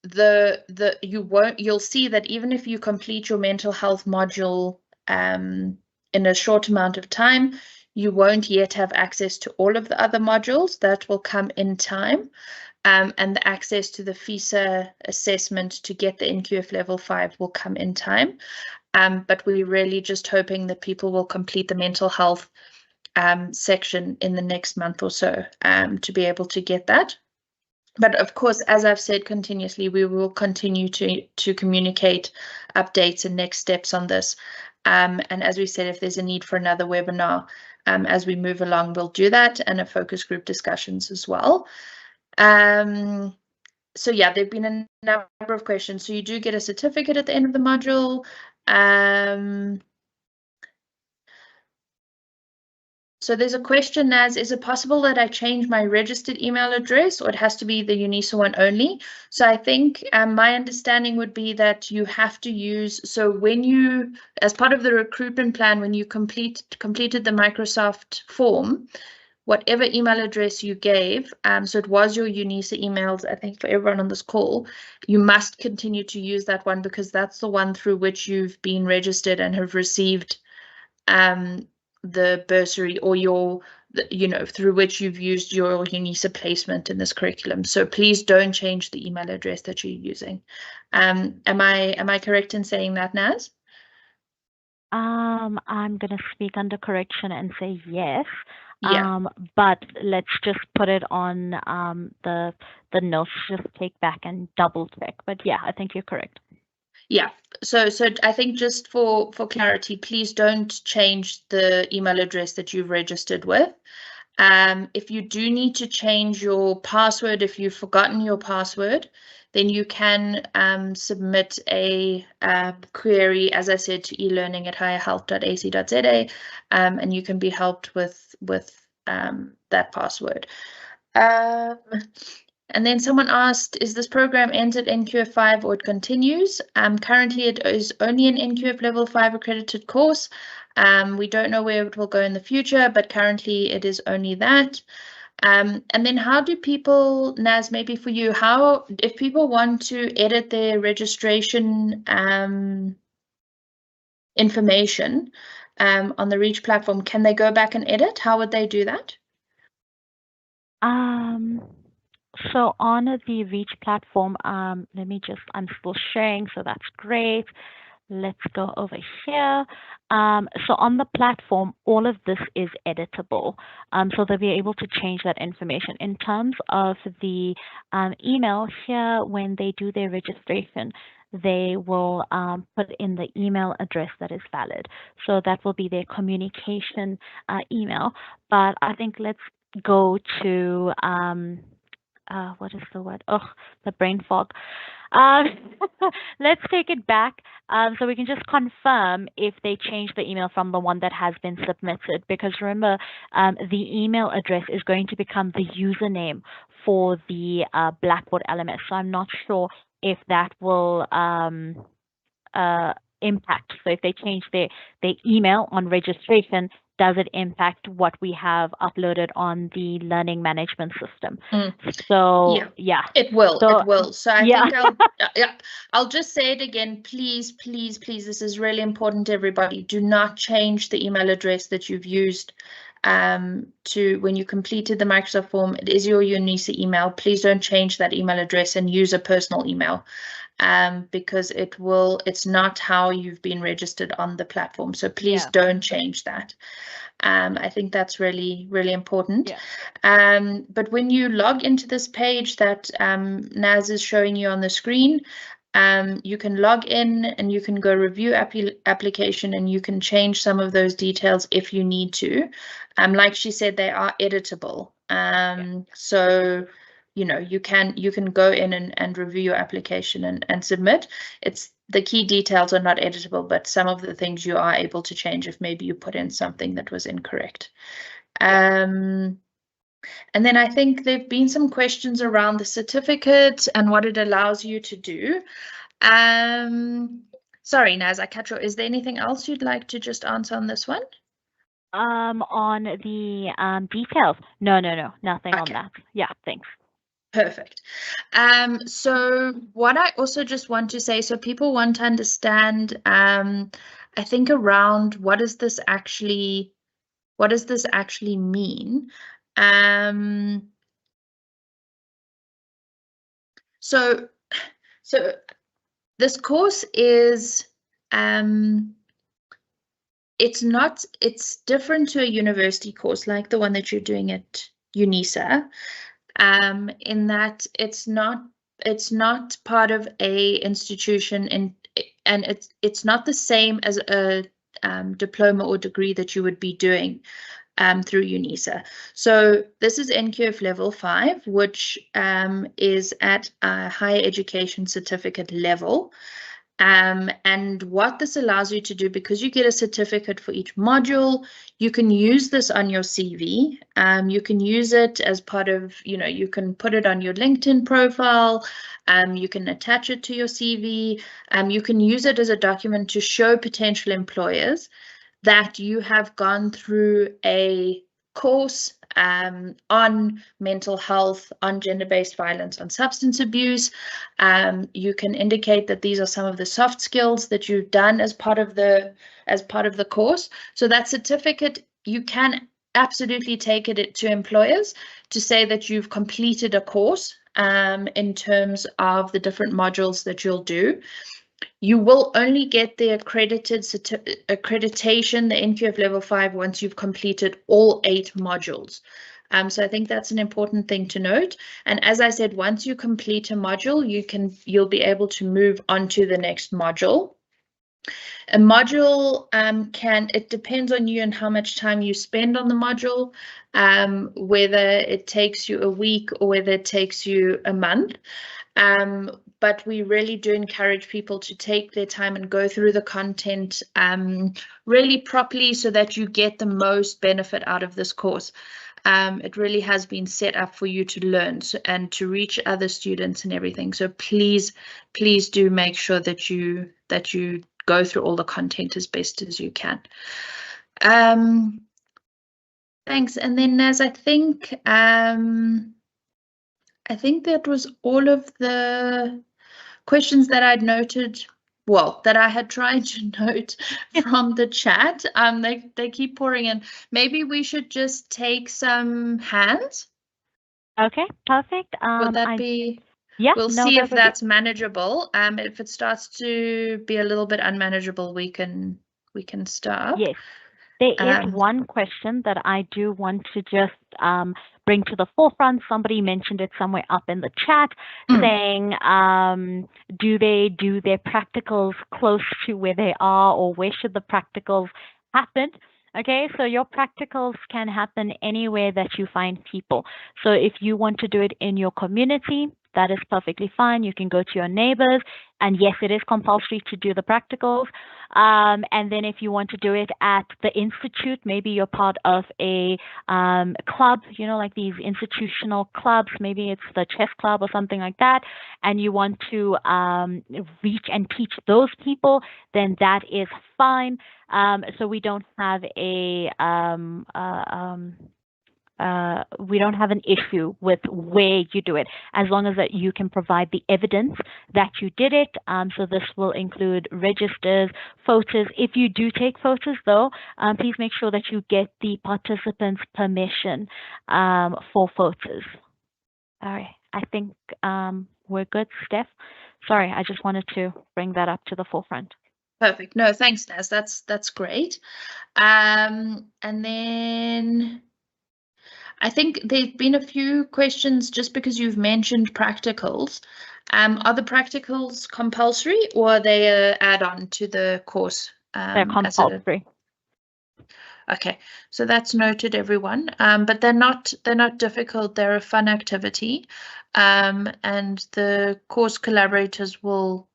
you'll see that even if you complete your mental health module in a short amount of time, you won't yet have access to all of the other modules. That will come in time. And the access to the FISA assessment to get the NQF level 5 will come in time. But we're really just hoping that people will complete the mental health section in the next month or so to be able to get that. But of course, as I've said continuously, we will continue to communicate updates and next steps on this. And as we said, if there's a need for another webinar as we move along, we'll do that, and a focus group discussions as well. So yeah, there've been a number of questions. So you do get a certificate at the end of the module. So there's a question, Naz, is it possible that I change my registered email address, or it has to be the UNISA one only? So I think my understanding would be that you have to use, so when you, as part of the recruitment plan, when you completed the Microsoft form, whatever email address you gave, so it was your UNISA emails, I think for everyone on this call, you must continue to use that one because that's the one through which you've been registered and have received the bursary, or through which you've used your UNISA placement in this curriculum. So please don't change the email address that you're using. Am I correct in saying that, Naz? I'm going to speak under correction and say yes. Yeah. But let's just put it on the notes, just take back and double check. But yeah, I think you're correct. Yeah, so I think just for clarity, please don't change the email address that you've registered with. If you do need to change your password, if you've forgotten your password, then you can submit a query, as I said, to elearning@higherhealth.ac.za, and you can be helped with that password. And then someone asked, is this program ends at NQF 5 or it continues? Currently, it is only an NQF level 5 accredited course. We don't know where it will go in the future, but currently it is only that. And then how do people, Naz, maybe for you, if people want to edit their registration information on the Reach platform, can they go back and edit? How would they do that? So on the Reach platform, I'm still sharing, so that's great. Let's go over here. So on the platform, all of this is editable. So they'll be able to change that information. In terms of the email here, when they do their registration, they will put in the email address that is valid. So that will be their communication email. But I think let's go to what is the word? Oh, the brain fog. Let's take it back so we can just confirm if they change the email from the one that has been submitted. Because remember, the email address is going to become the username for the Blackboard LMS. So I'm not sure if that will impact. So if they change their email on registration, does it impact what we have uploaded on the learning management system? So yeah. It will. So, it will. So I yeah. think I'll just say it again. Please, please, please. This is really important to everybody. Do not change the email address that you've used to when you completed the Microsoft form. It is your UNISA email. Please don't change that email address and use a personal email. Because it's not how you've been registered on the platform. So please don't change that. I think that's really, really important. But when you log into this page that Naz is showing you on the screen, you can log in and you can go review application, and you can change some of those details if you need to. Like she said, they are editable. So you can go in and review your application and submit. It's the key details are not editable, but some of the things you are able to change if maybe you put in something that was incorrect. And then I think there've been some questions around the certificate and what it allows you to do. Sorry, Naz, I cut you. Is there anything else you'd like to just answer on this one? On the details. No, nothing on that. Yeah, thanks. Perfect. So what I also just want to say, so people want to understand, I think around what does this actually mean? So this course is it's different to a university course like the one that you're doing at UNISA. In that it's not part of a institution, and it's not the same as a diploma or degree that you would be doing through UNISA. So this is NQF level 5, which is at a higher education certificate level. And what this allows you to do, because you get a certificate for each module, you can use this on your CV. You can use it as part of, you can put it on your LinkedIn profile. You can attach it to your CV. You can use it as a document to show potential employers that you have gone through a course on mental health, on gender-based violence, on substance abuse. You can indicate that these are some of the soft skills that you've done as part of the course. So that certificate, you can absolutely take it to employers to say that you've completed a course in terms of the different modules that you'll do. You will only get the accreditation, the NQF level 5, once you've completed all 8 modules. So I think that's an important thing to note. And as I said, once you complete a module, you'll be able to move on to the next module. A module it depends on you and how much time you spend on the module, whether it takes you a week or whether it takes you a month. But we really do encourage people to take their time and go through the content really properly so that you get the most benefit out of this course. It really has been set up for you to learn and to reach other students and everything. So please do make sure that you go through all the content as best as you can. Thanks. And then Naz, I think that was all of the questions that I'd noted, that I had tried to note from the chat. They keep pouring in. Maybe we should just take some hands. Okay, perfect. Would that be? Yeah. We'll see if that's manageable. If it starts to be a little bit unmanageable, we can stop. Yes. There is one question that I do want to just bring to the forefront. Somebody mentioned it somewhere up in the chat, saying, do they do their practicals close to where they are, or where should the practicals happen? Okay, so your practicals can happen anywhere that you find people. So if you want to do it in your community, that is perfectly fine. You can go to your neighbors, and yes, it is compulsory to do the practicals. And then if you want to do it at the institute, maybe you're part of a club, like these institutional clubs, maybe it's the chess club or something like that, and you want to reach and teach those people, then that is fine. So we don't have we don't have an issue with where you do it, as long as that you can provide the evidence that you did it. So this will include registers, photos. If you do take photos, though, please make sure that you get the participants' permission for photos. All right, I think we're good, Steph. Sorry, I just wanted to bring that up to the forefront. Perfect. No, thanks, Naz. That's great. And then I think there's been a few questions just because you've mentioned practicals. Are the practicals compulsory, or are they an add-on to the course? They're compulsory. Okay, so that's noted, everyone. But they're not difficult. They're a fun activity, and the course collaborators will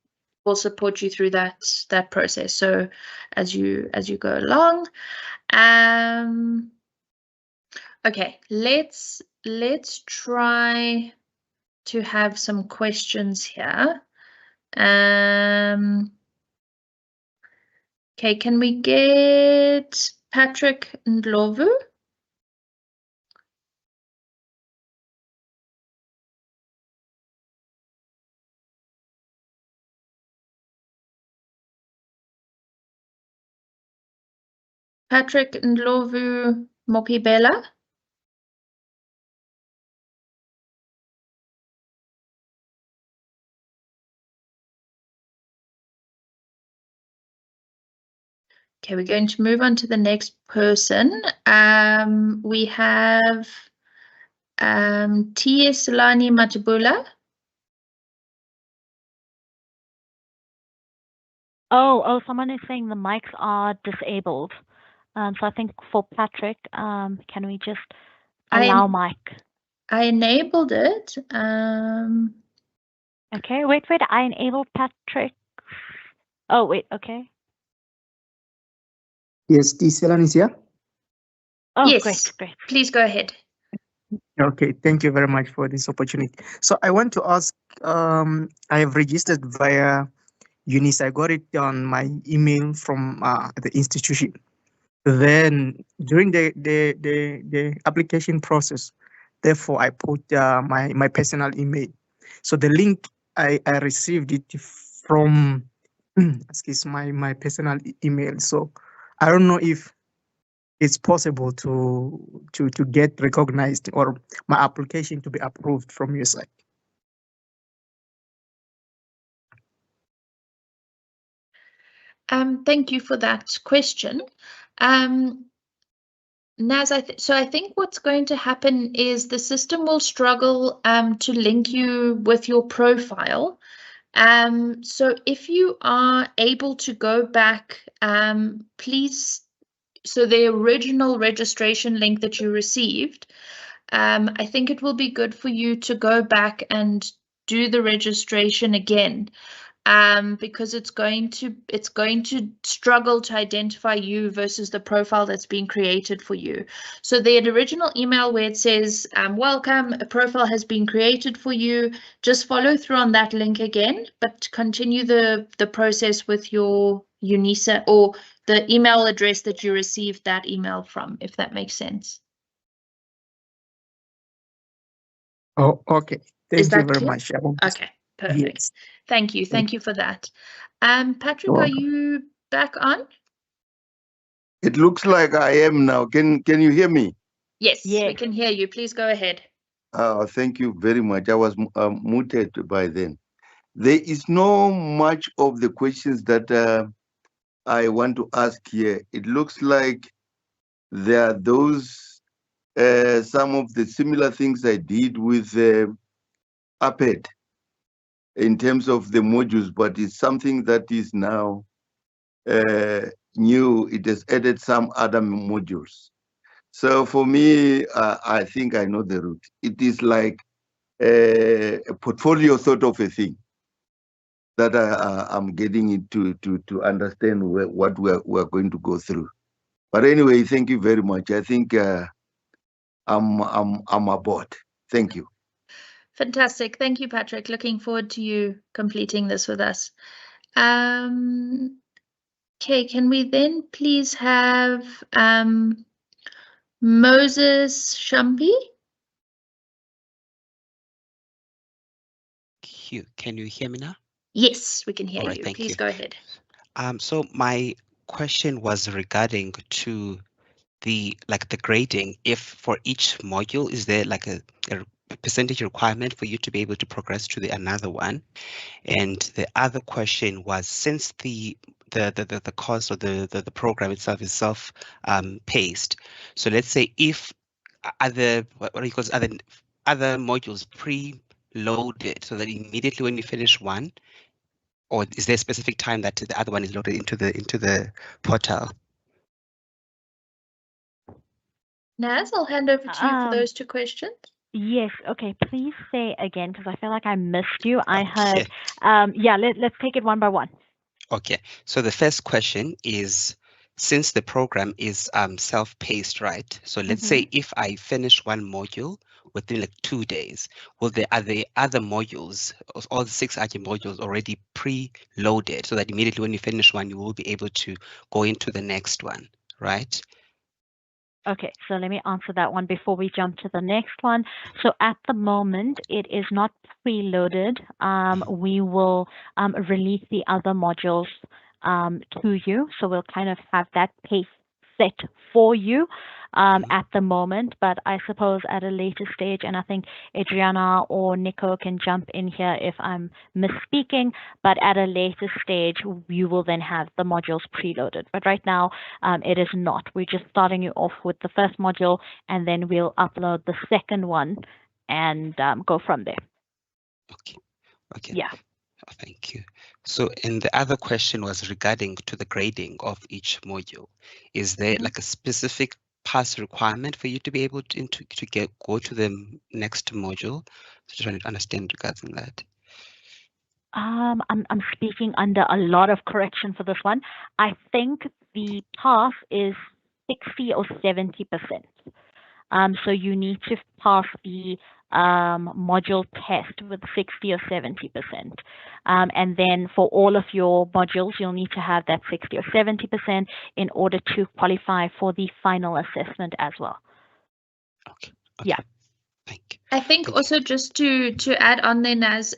support you through that process. So as you go along. Okay, let's try to have some questions here. Okay, can we get Patrick Ndlovu? Patrick Ndlovu Mokibela? Okay, we're going to move on to the next person. We have T.S. Solani Matubula. Oh, someone is saying the mics are disabled. So I think for Patrick, can we just allow mic? I enabled it. Okay, wait, I enabled Patrick. Oh, wait, okay. Yes, T.S. is here. Oh, yes, great. Please go ahead. Okay, thank you very much for this opportunity. So I want to ask, I have registered via UNIS. I got it on my email from the institution. Then during the application process, therefore I put my personal email. So the link I received it from excuse my personal email. So I don't know if it's possible to get recognized or my application to be approved from your side. Thank you for that question. Naz, so I think what's going to happen is the system will struggle to link you with your profile. So if you are able to go back, please, so the original registration link that you received, I think it will be good for you to go back and do the registration again. Because it's going to struggle to identify you versus the profile that's being created for you. So the original email where it says, welcome, a profile has been created for you, just follow through on that link again, but continue the process with your UNISA or the email address that you received that email from, if that makes sense. Oh, okay. Thank you very much. Okay, perfect. Yes. Thank you for that. Patrick, are you back on? It looks like I am now. Can you hear me? Yes, we can hear you. Please go ahead. Thank you very much. I was muted by then. There is no much of the questions that I want to ask here. It looks like there are those some of the similar things I did with APED in terms of the modules, but it's something that is now new. It has added some other modules. So for me, I think I know the route. It is like a portfolio sort of a thing that I'm getting it to understand what we're going to go through. But anyway, thank you very much. I think I'm aboard. Thank you. Fantastic. Thank you, Patrick. Looking forward to you completing this with us. Okay, can we then please have Moses Shampi? Can you hear me now? Yes, we can hear All right, you. thank Please you. go ahead. So my question was regarding to the grading. If for each module, is there like a percentage requirement for you to be able to progress to another one? And the other question was, since the course or the program itself is self-paced, so let's say if other other modules pre-loaded, so that immediately when you finish one, or is there a specific time that the other one is loaded into the portal? Naz, I'll hand over to you for those two questions. Yes. Okay. Please say again, because I feel like I missed you. I Okay. heard. Yeah. Let's take it one by one. Okay. So the first question is, since the program is self-paced, right? So let's say if I finish one module within like 2 days, are the other modules, all the 6 other modules already pre-loaded, so that immediately when you finish one, you will be able to go into the next one, right? Okay, so let me answer that one before we jump to the next one. So at the moment, it is not preloaded. We will release the other modules to you. So we'll kind of have that pace set for you at the moment. But I suppose at a later stage, and I think Adriana or Nico can jump in here if I'm misspeaking, but at a later stage, you will then have the modules preloaded. But right now, it is not. We're just starting you off with the first module, and then we'll upload the second one and go from there. Okay. Okay. Yeah. Thank you. So, and the other question was regarding to the grading of each module. Is there like a specific pass requirement for you to be able to go to the next module? Just trying to understand regarding that. I'm speaking under a lot of correction for this one. I think the pass is 60 or 70%. So you need to pass the module test with 60 or 70%. And then for all of your modules, you'll need to have that 60 or 70% in order to qualify for the final assessment as well. Okay. Yeah. Thank you. I think also just to add on there, Naz,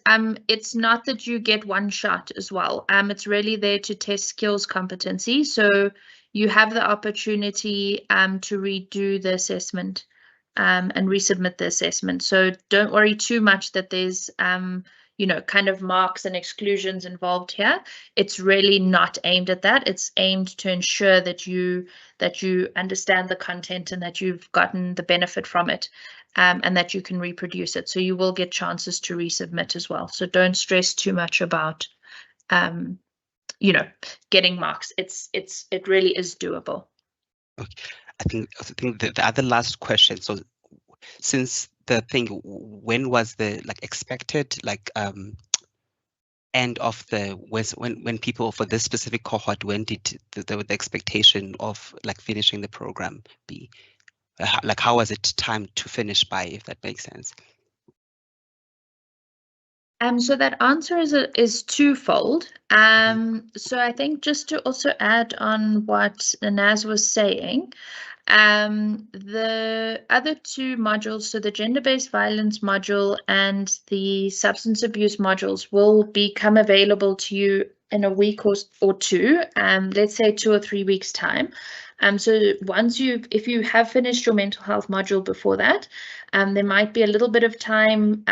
it's not that you get one shot as well. It's really there to test skills competency. So you have the opportunity to redo the assessment and resubmit the assessment. So don't worry too much that there's kind of marks and exclusions involved here. It's really not aimed at that. It's aimed to ensure that you understand the content and that you've gotten the benefit from it. And that you can reproduce it. So you will get chances to resubmit as well. So don't stress too much about, getting marks. It really is doable. Okay. I think the other last question. So since the thing, when was the expected end of the when people for this specific cohort, when did the expectation of finishing the program be? How was it timed to finish by, if that makes sense? So that answer is twofold. So I think just to also add on what Naz was saying, the other two modules, so the gender-based violence module and the substance abuse modules, will become available to you in a week or two, let's say 2 or 3 weeks time. So if you have finished your mental health module before that, there might be a little bit of time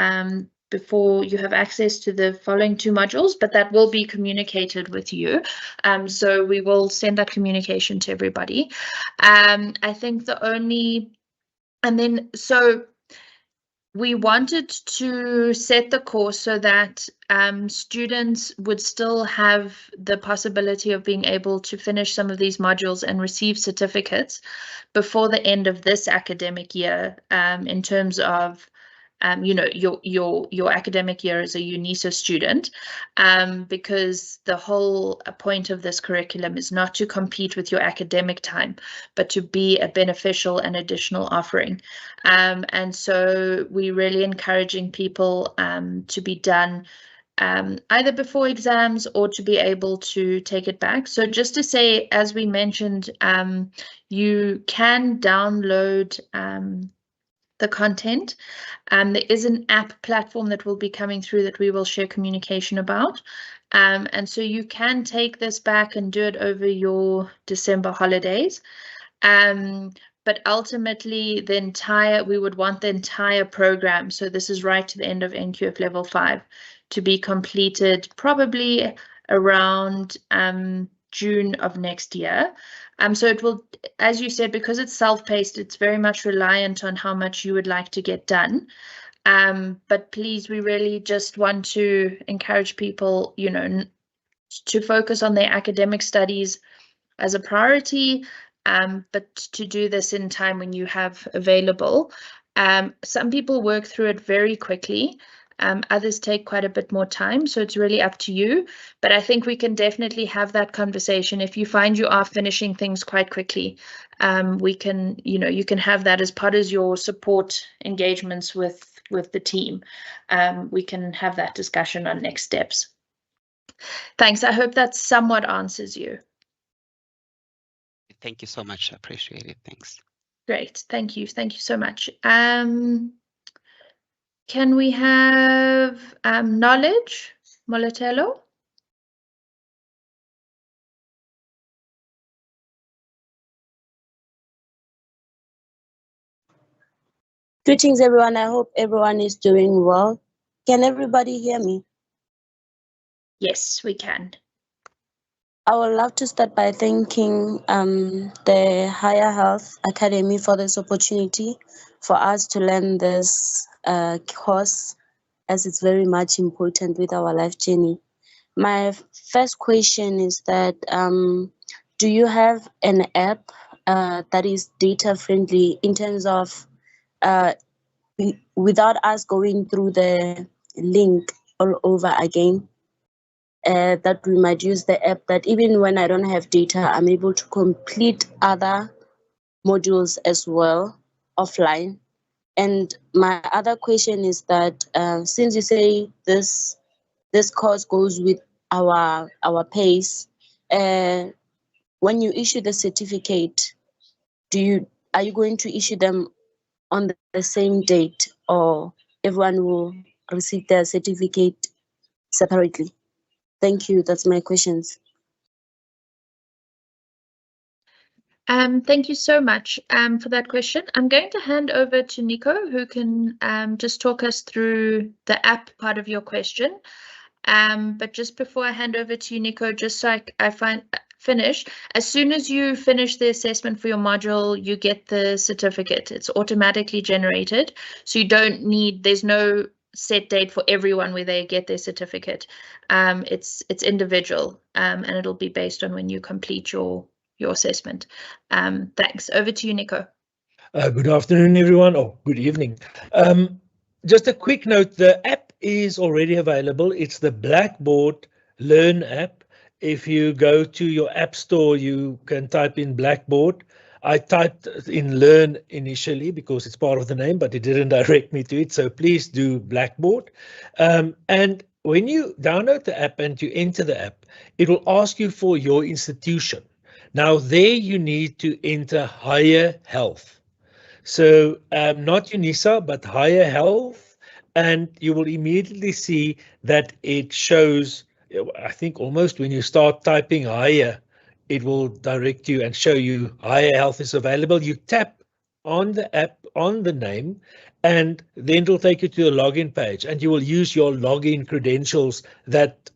before you have access to the following 2 modules, but that will be communicated with you. So we will send that communication to everybody. I think so we wanted to set the course so that students would still have the possibility of being able to finish some of these modules and receive certificates before the end of this academic year, in terms of you know, your academic year as a UNISA student, because the whole point of this curriculum is not to compete with your academic time, but to be a beneficial and additional offering. And so we're really encouraging people to be done either before exams or to be able to take it back. So just to say, as we mentioned, you can download the content. There is an app platform that will be coming through that we will share communication about. And so you can take this back and do it over your December holidays. But ultimately, we would want the entire program, so this is right to the end of NQF level 5, to be completed probably around June of next year. So it will, as you said, because it's self-paced, it's very much reliant on how much you would like to get done. But please, we really just want to encourage people, you know, to focus on their academic studies as a priority, but to do this in time when you have available. Some people work through it very quickly. Others take quite a bit more time, so it's really up to you. But I think we can definitely have that conversation. If you find you are finishing things quite quickly, we can, you know, you can have that as part of your support engagements with the team. We can have that discussion on next steps. Thanks. I hope that somewhat answers you. Thank you so much. I appreciate it. Thanks. Great. Thank you. Thank you so much. Can we have Knowledge, Molotelo? Greetings, everyone. I hope everyone is doing well. Can everybody hear me? Yes, we can. I would love to start by thanking the Higher Health Academy for this opportunity for us to learn this course, as it's very much important with our life journey. My first question is that do you have an app that is data friendly in terms of without us going through the link all over again? That we might use the app that even when I don't have data, I'm able to complete other modules as well offline. And my other question is that since you say this course goes with our pace, when you issue the certificate, are you going to issue them on the same date, or everyone will receive their certificate separately? Thank you. That's my questions. Thank you so much for that question. I'm going to hand over to Nico, who can just talk us through the app part of your question. But just before I hand over to you, Nico, just so I finish, as soon as you finish the assessment for your module, you get the certificate. It's automatically generated, so you don't need, there's no set date for everyone where they get their certificate. It's individual, and it'll be based on when you complete your assessment. Thanks. Over to you, Nico. Good afternoon, everyone. Oh, good evening. Just a quick note, the app is already available. It's the Blackboard Learn app. If you go to your app store, you can type in Blackboard. I typed in Learn initially because it's part of the name, but it didn't direct me to it. So please do Blackboard. And when you download the app and you enter the app, it will ask you for your institution. Now there you need to enter Higher Health. So not UNISA, but Higher Health, and you will immediately see that it shows, I think almost when you start typing higher, it will direct you and show you Higher Health is available. You tap on the app, on the name, and then it'll take you to the login page, and you will use your login credentials that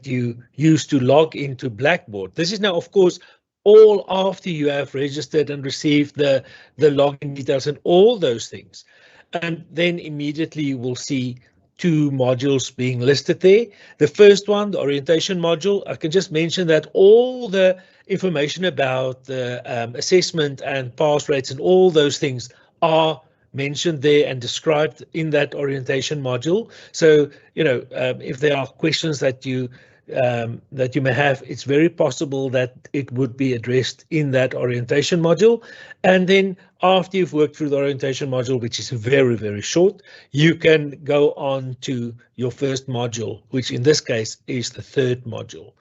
you use to log into Blackboard. This is now, of course, all after you have registered and received the login details and all those things. And then immediately you will see two modules being listed there. The first one, the orientation module, I can just mention that all the information about the assessment and pass rates and all those things are mentioned there and described in that orientation module. So, if there are questions that you may have, it's very possible that it would be addressed in that orientation module. And then after you've worked through the orientation module, which is very, very short, you can go on to your first module, which in this case is the third module.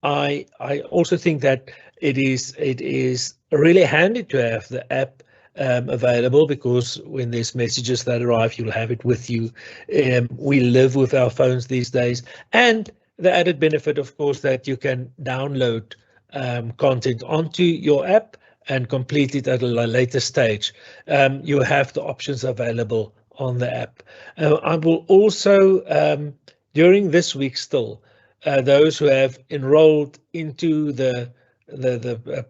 I also think that it is really handy to have the app available, because when there's messages that arrive, you'll have it with you. We live with our phones these days, and the added benefit, of course, that you can download content onto your app and complete it at a later stage. You have the options available on the app. I will also, during this week still, those who have enrolled into the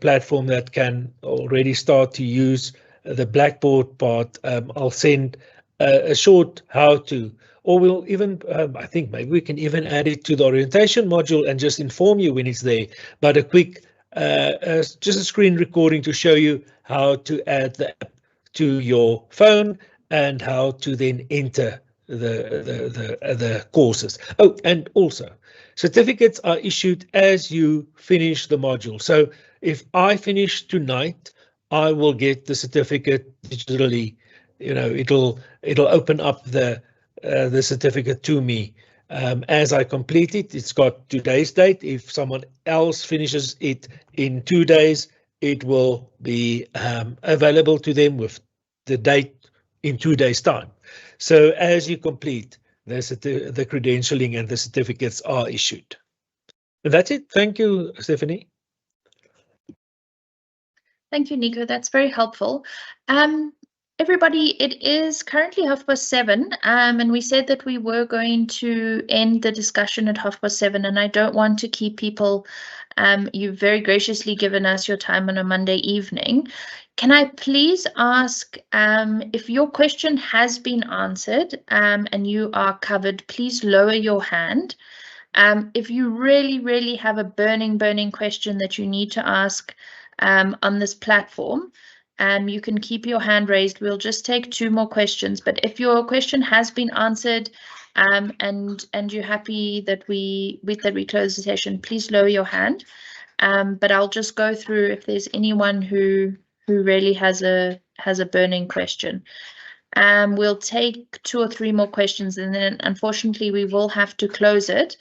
platform that can already start to use the Blackboard part, I'll send a short how-to, or we'll even, I think maybe we can even add it to the orientation module and just inform you when it's there, but a quick, just a screen recording to show you how to add the app to your phone and how to then enter the courses. Oh, and also, certificates are issued as you finish the module. So if I finish tonight, I will get the certificate digitally. It'll open up the certificate to me as I complete it. It's got today's date. If someone else finishes it in 2 days, it will be available to them with the date in 2 days' time. So as you complete, the credentialing and the certificates are issued. And that's it. Thank you, Stephanie. Thank you, Nico. That's very helpful. Everybody, it is currently 7:30, and we said that we were going to end the discussion at 7:30, and I don't want to keep people. You've very graciously given us your time on a Monday evening. Can I please ask, if your question has been answered and you are covered, please lower your hand. If you really have a burning question that you need to ask on this platform, you can keep your hand raised. We'll just take 2 more questions. But if your question has been answered and you're happy that we close the session, please lower your hand. But I'll just go through if there's anyone who really has a burning question. We'll take 2 or 3 more questions, and then unfortunately we will have to close it.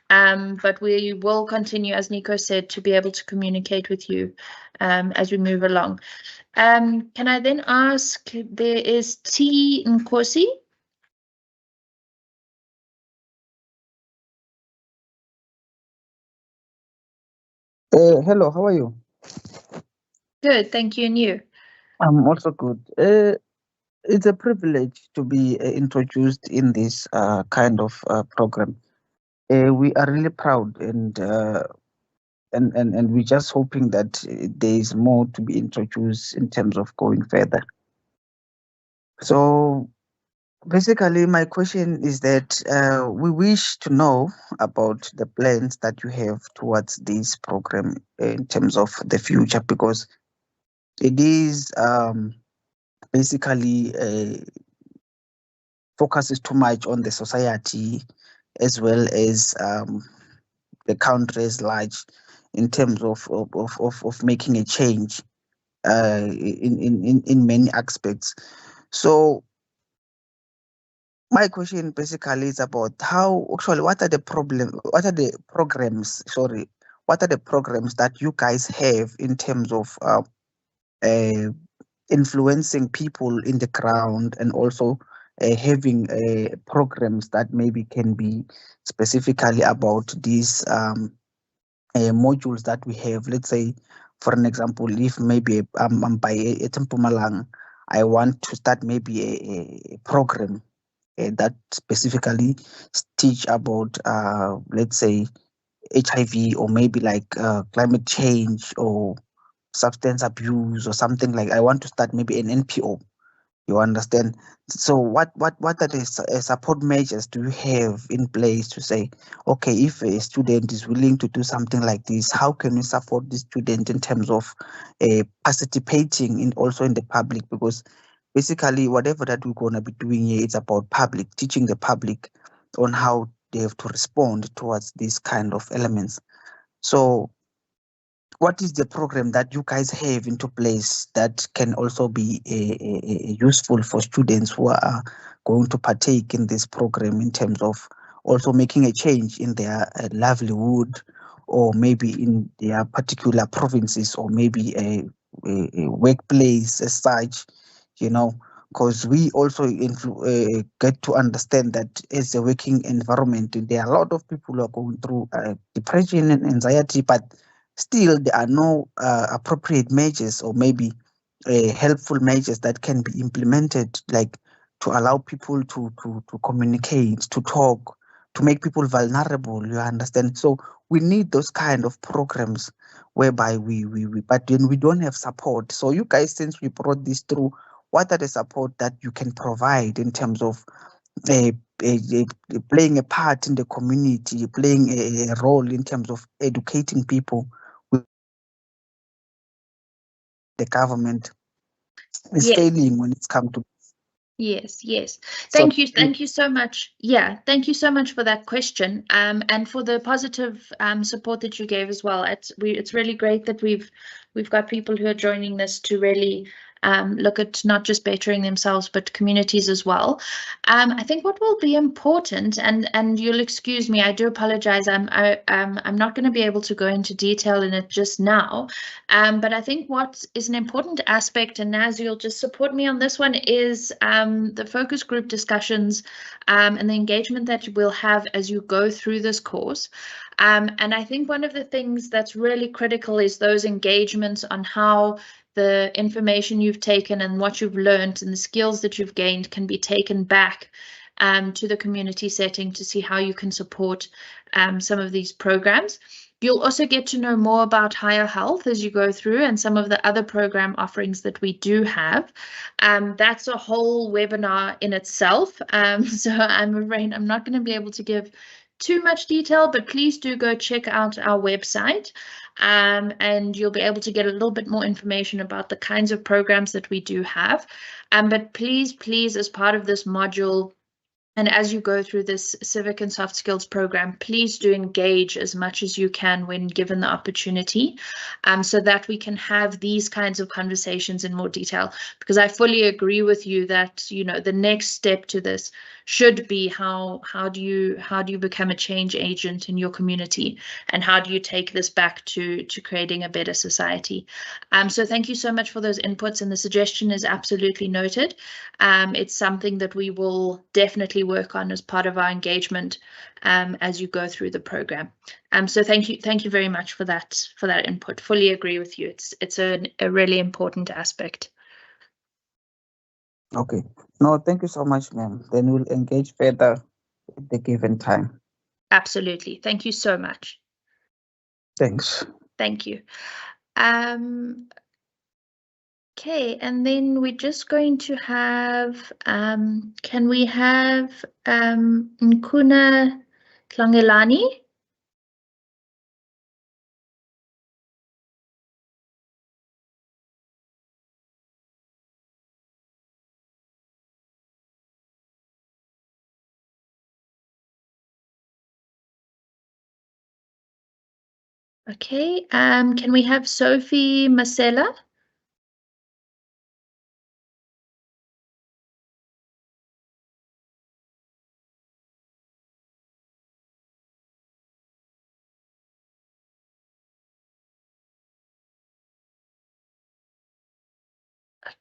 But we will continue, as Nico said, to be able to communicate with you as we move along. Can I then ask, there is T. Nkosi. Hello, how are you? Good, thank you, and you? I'm also good. It's a privilege to be introduced in this kind of program. We are really proud, and we're just hoping that there is more to be introduced in terms of going further. So basically, my question is that we wish to know about the plans that you have towards this program in terms of the future, because it is basically focuses too much on the society as well as the country as large in terms of making a change in many aspects. So my question basically is about what are the programs that you guys have in terms of influencing people in the ground, and also having programs that maybe can be specifically about these modules that we have. Let's say, for an example, if maybe I'm by Mpumalanga, I want to start maybe a program that specifically teach about, let's say, HIV, or maybe like climate change or substance abuse or something. Like, I want to start maybe an NPO. You understand? So what are the support measures do you have in place to say, okay, if a student is willing to do something like this, how can we support the student in terms of participating in also in the public? Because basically whatever that we're gonna be doing here, it's about teaching the public on how they have to respond towards these kind of elements. So what is the program that you guys have into place that can also be useful for students who are going to partake in this program in terms of also making a change in their livelihood, or maybe in their particular provinces, or maybe a workplace as such, you know? Because we also get to understand that as a working environment, there are a lot of people who are going through depression and anxiety, but still there are no appropriate measures, or maybe helpful measures that can be implemented, like to allow people to communicate, to talk, to make people vulnerable, you understand? So we need those kind of programs whereby we but then we don't have support. So you guys, since we brought this through, what are the support that you can provide in terms of uh, playing a part in the community, playing a role in terms of educating people with the government is Yes. failing when it's come to. Yes, yes. So Thank you so much. Yeah, thank you so much for that question, and for the positive support that you gave as well. It's really great that we've got people who are joining this to really look at not just bettering themselves but communities as well. I think what will be important, and you'll excuse me, I do apologize. I'm not going to be able to go into detail in it just now, but I think what is an important aspect, and Naz, you'll just support me on this one, is the focus group discussions and the engagement that we'll have as you go through this course. And I think one of the things that's really critical is those engagements on how the information you've taken and what you've learned and the skills that you've gained can be taken back to the community setting to see how you can support some of these programs. You'll also get to know more about higher health as you go through and some of the other program offerings that we do have. That's a whole webinar in itself. So I'm afraid I'm not going to be able to give too much detail, but please do go check out our website. And you'll be able to get a little bit more information about the kinds of programs that we do have. But please, as part of this module, and as you go through this civic and soft skills program, please do engage as much as you can when given the opportunity, so that we can have these kinds of conversations in more detail. Because I fully agree with you that, you know, the next step to this should be how do you become a change agent in your community, and how do you take this back to creating a better society. So thank you so much for those inputs, and the suggestion is absolutely noted. It's something that we will definitely work on as part of our engagement as you go through the program. So thank you very much for that input. Fully agree with you. It's a really important aspect. okay, no, thank you so much, ma'am. Then we'll engage further at the given time. Absolutely. Thank you so much. Thanks. Thank you. Okay, and then we're just going to have, can we have Nkuna Tlangelani? Okay, can we have Sophie Masela?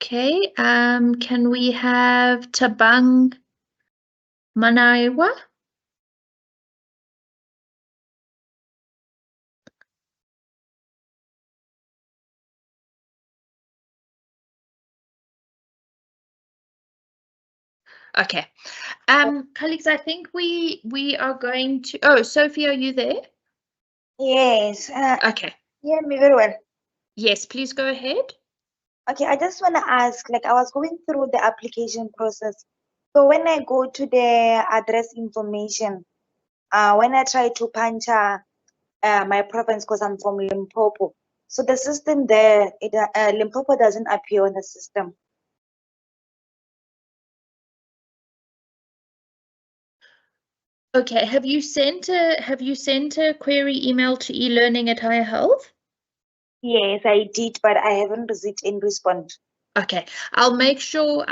Okay, can we have Tabang Manaiwa? Okay, colleagues, I think we are going to. Oh, Sophie, are you there? Yes. Okay. Hear me very well. Yes, please go ahead. Okay, I just want to ask, like I was going through the application process. So when I go to the address information, when I try to punch my province, because I'm from Limpopo, so the system there, Limpopo doesn't appear on the system. Okay, have you sent a query email to e-learning at Higher Health? Yes, I did, but I haven't received any response. Okay, I'll make sure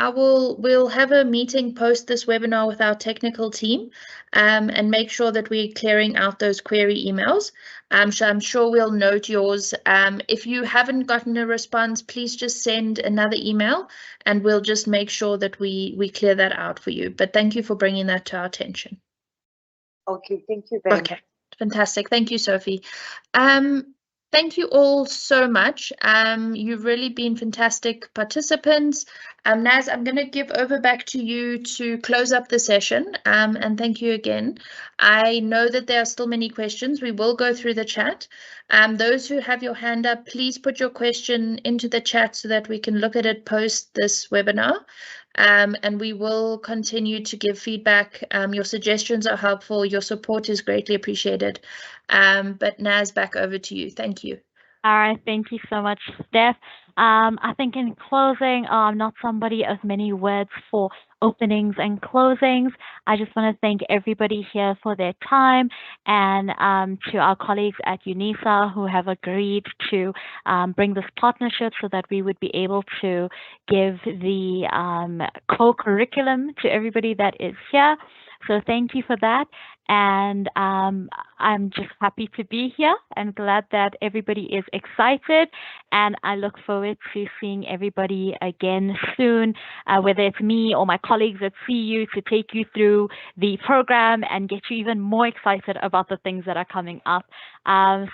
we'll have a meeting post this webinar with our technical team, and make sure that we're clearing out those query emails. So I'm sure we'll note yours. If you haven't gotten a response, please just send another email and we'll just make sure that we clear that out for you. But thank you for bringing that to our attention. Okay, thank you very much. Okay, fantastic. Thank you, Sophie. Thank you all so much. You've really been fantastic participants. Naz, I'm going to give over back to you to close up the session. And thank you again. I know that there are still many questions. We will go through the chat. Those who have your hand up, please put your question into the chat so that we can look at it post this webinar. And we will continue to give feedback. Your suggestions are helpful. Your support is greatly appreciated. But Naz, back over to you. Thank you. All right, thank you so much, Steph. I think in closing, I'm not somebody of many words for openings and closings. I just want to thank everybody here for their time, and to our colleagues at UNISA who have agreed to bring this partnership so that we would be able to give the co-curriculum to everybody that is here. So thank you for that. And I'm just happy to be here and glad that everybody is excited. And I look forward to seeing everybody again soon, whether it's me or my colleagues at CU, to take you through the program and get you even more excited about the things that are coming up.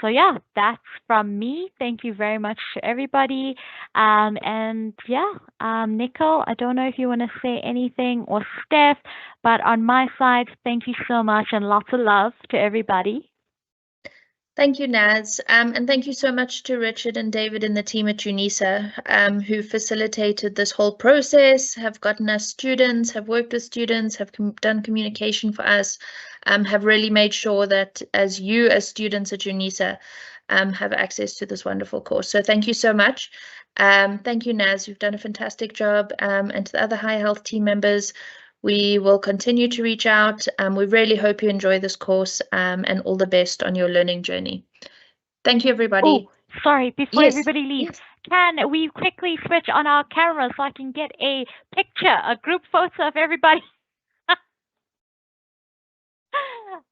So yeah, that's from me. Thank you very much to everybody. And yeah, Nicole, I don't know if you want to say anything, or Steph, but on my side, thank you so much and lots of love to everybody. Thank you, Naz. And thank you so much to Richard and David and the team at UNISA, who facilitated this whole process, have gotten us students, have worked with students, have done communication for us, have really made sure that as students at UNISA have access to this wonderful course. So thank you so much. Thank you, Naz. You've done a fantastic job. And to the other High Health team members, we will continue to reach out. We really hope you enjoy this course, and all the best on your learning journey. Thank you, everybody. Oh, sorry, before Yes, everybody leaves, yes. can we quickly switch on our camera so I can get a picture, a group photo of everybody?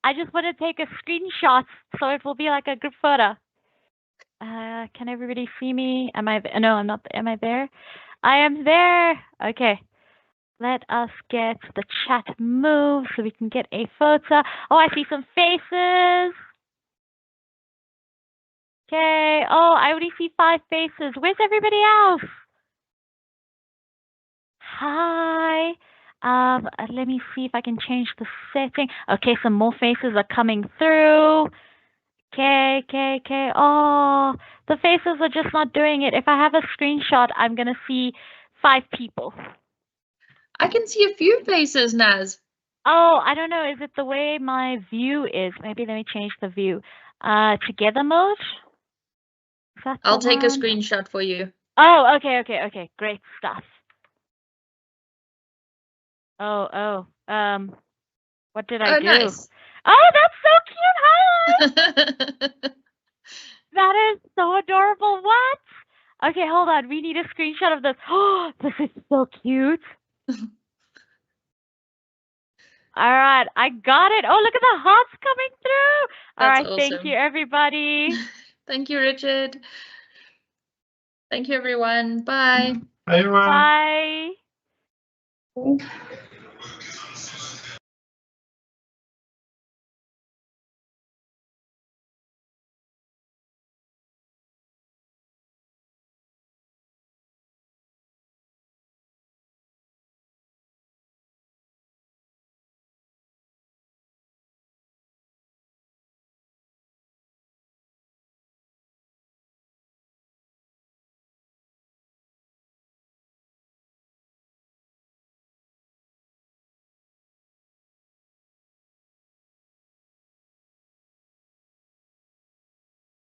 I just want to take a screenshot so it will be like a group photo. Can everybody see me? Am I there? No, I'm not. Am I there? I am there. Okay. Let us get the chat moved so we can get a photo. Oh, I see some faces. Okay. Oh, I already see 5 faces. Where's everybody else? Hi. Let me see if I can change the setting. Okay, some more faces are coming through. Okay. Oh, the faces are just not doing it. If I have a screenshot, I'm gonna see 5 people. I can see a few faces, Naz. Oh, I don't know. Is it the way my view is? Maybe let me change the view. Together mode? Is that I'll the take a one? screenshot for you. Oh, okay. Great stuff. Oh. What did I do? Nice. Oh, that's so cute. Hi. That is so adorable. What? Okay, hold on. We need a screenshot of this. Oh, this is so cute. All right, I got it. Oh, look at the hearts coming through. All That's right, thank awesome. you, everybody. Thank you, Richard. Thank you, everyone. Bye. Bye, everyone. Bye.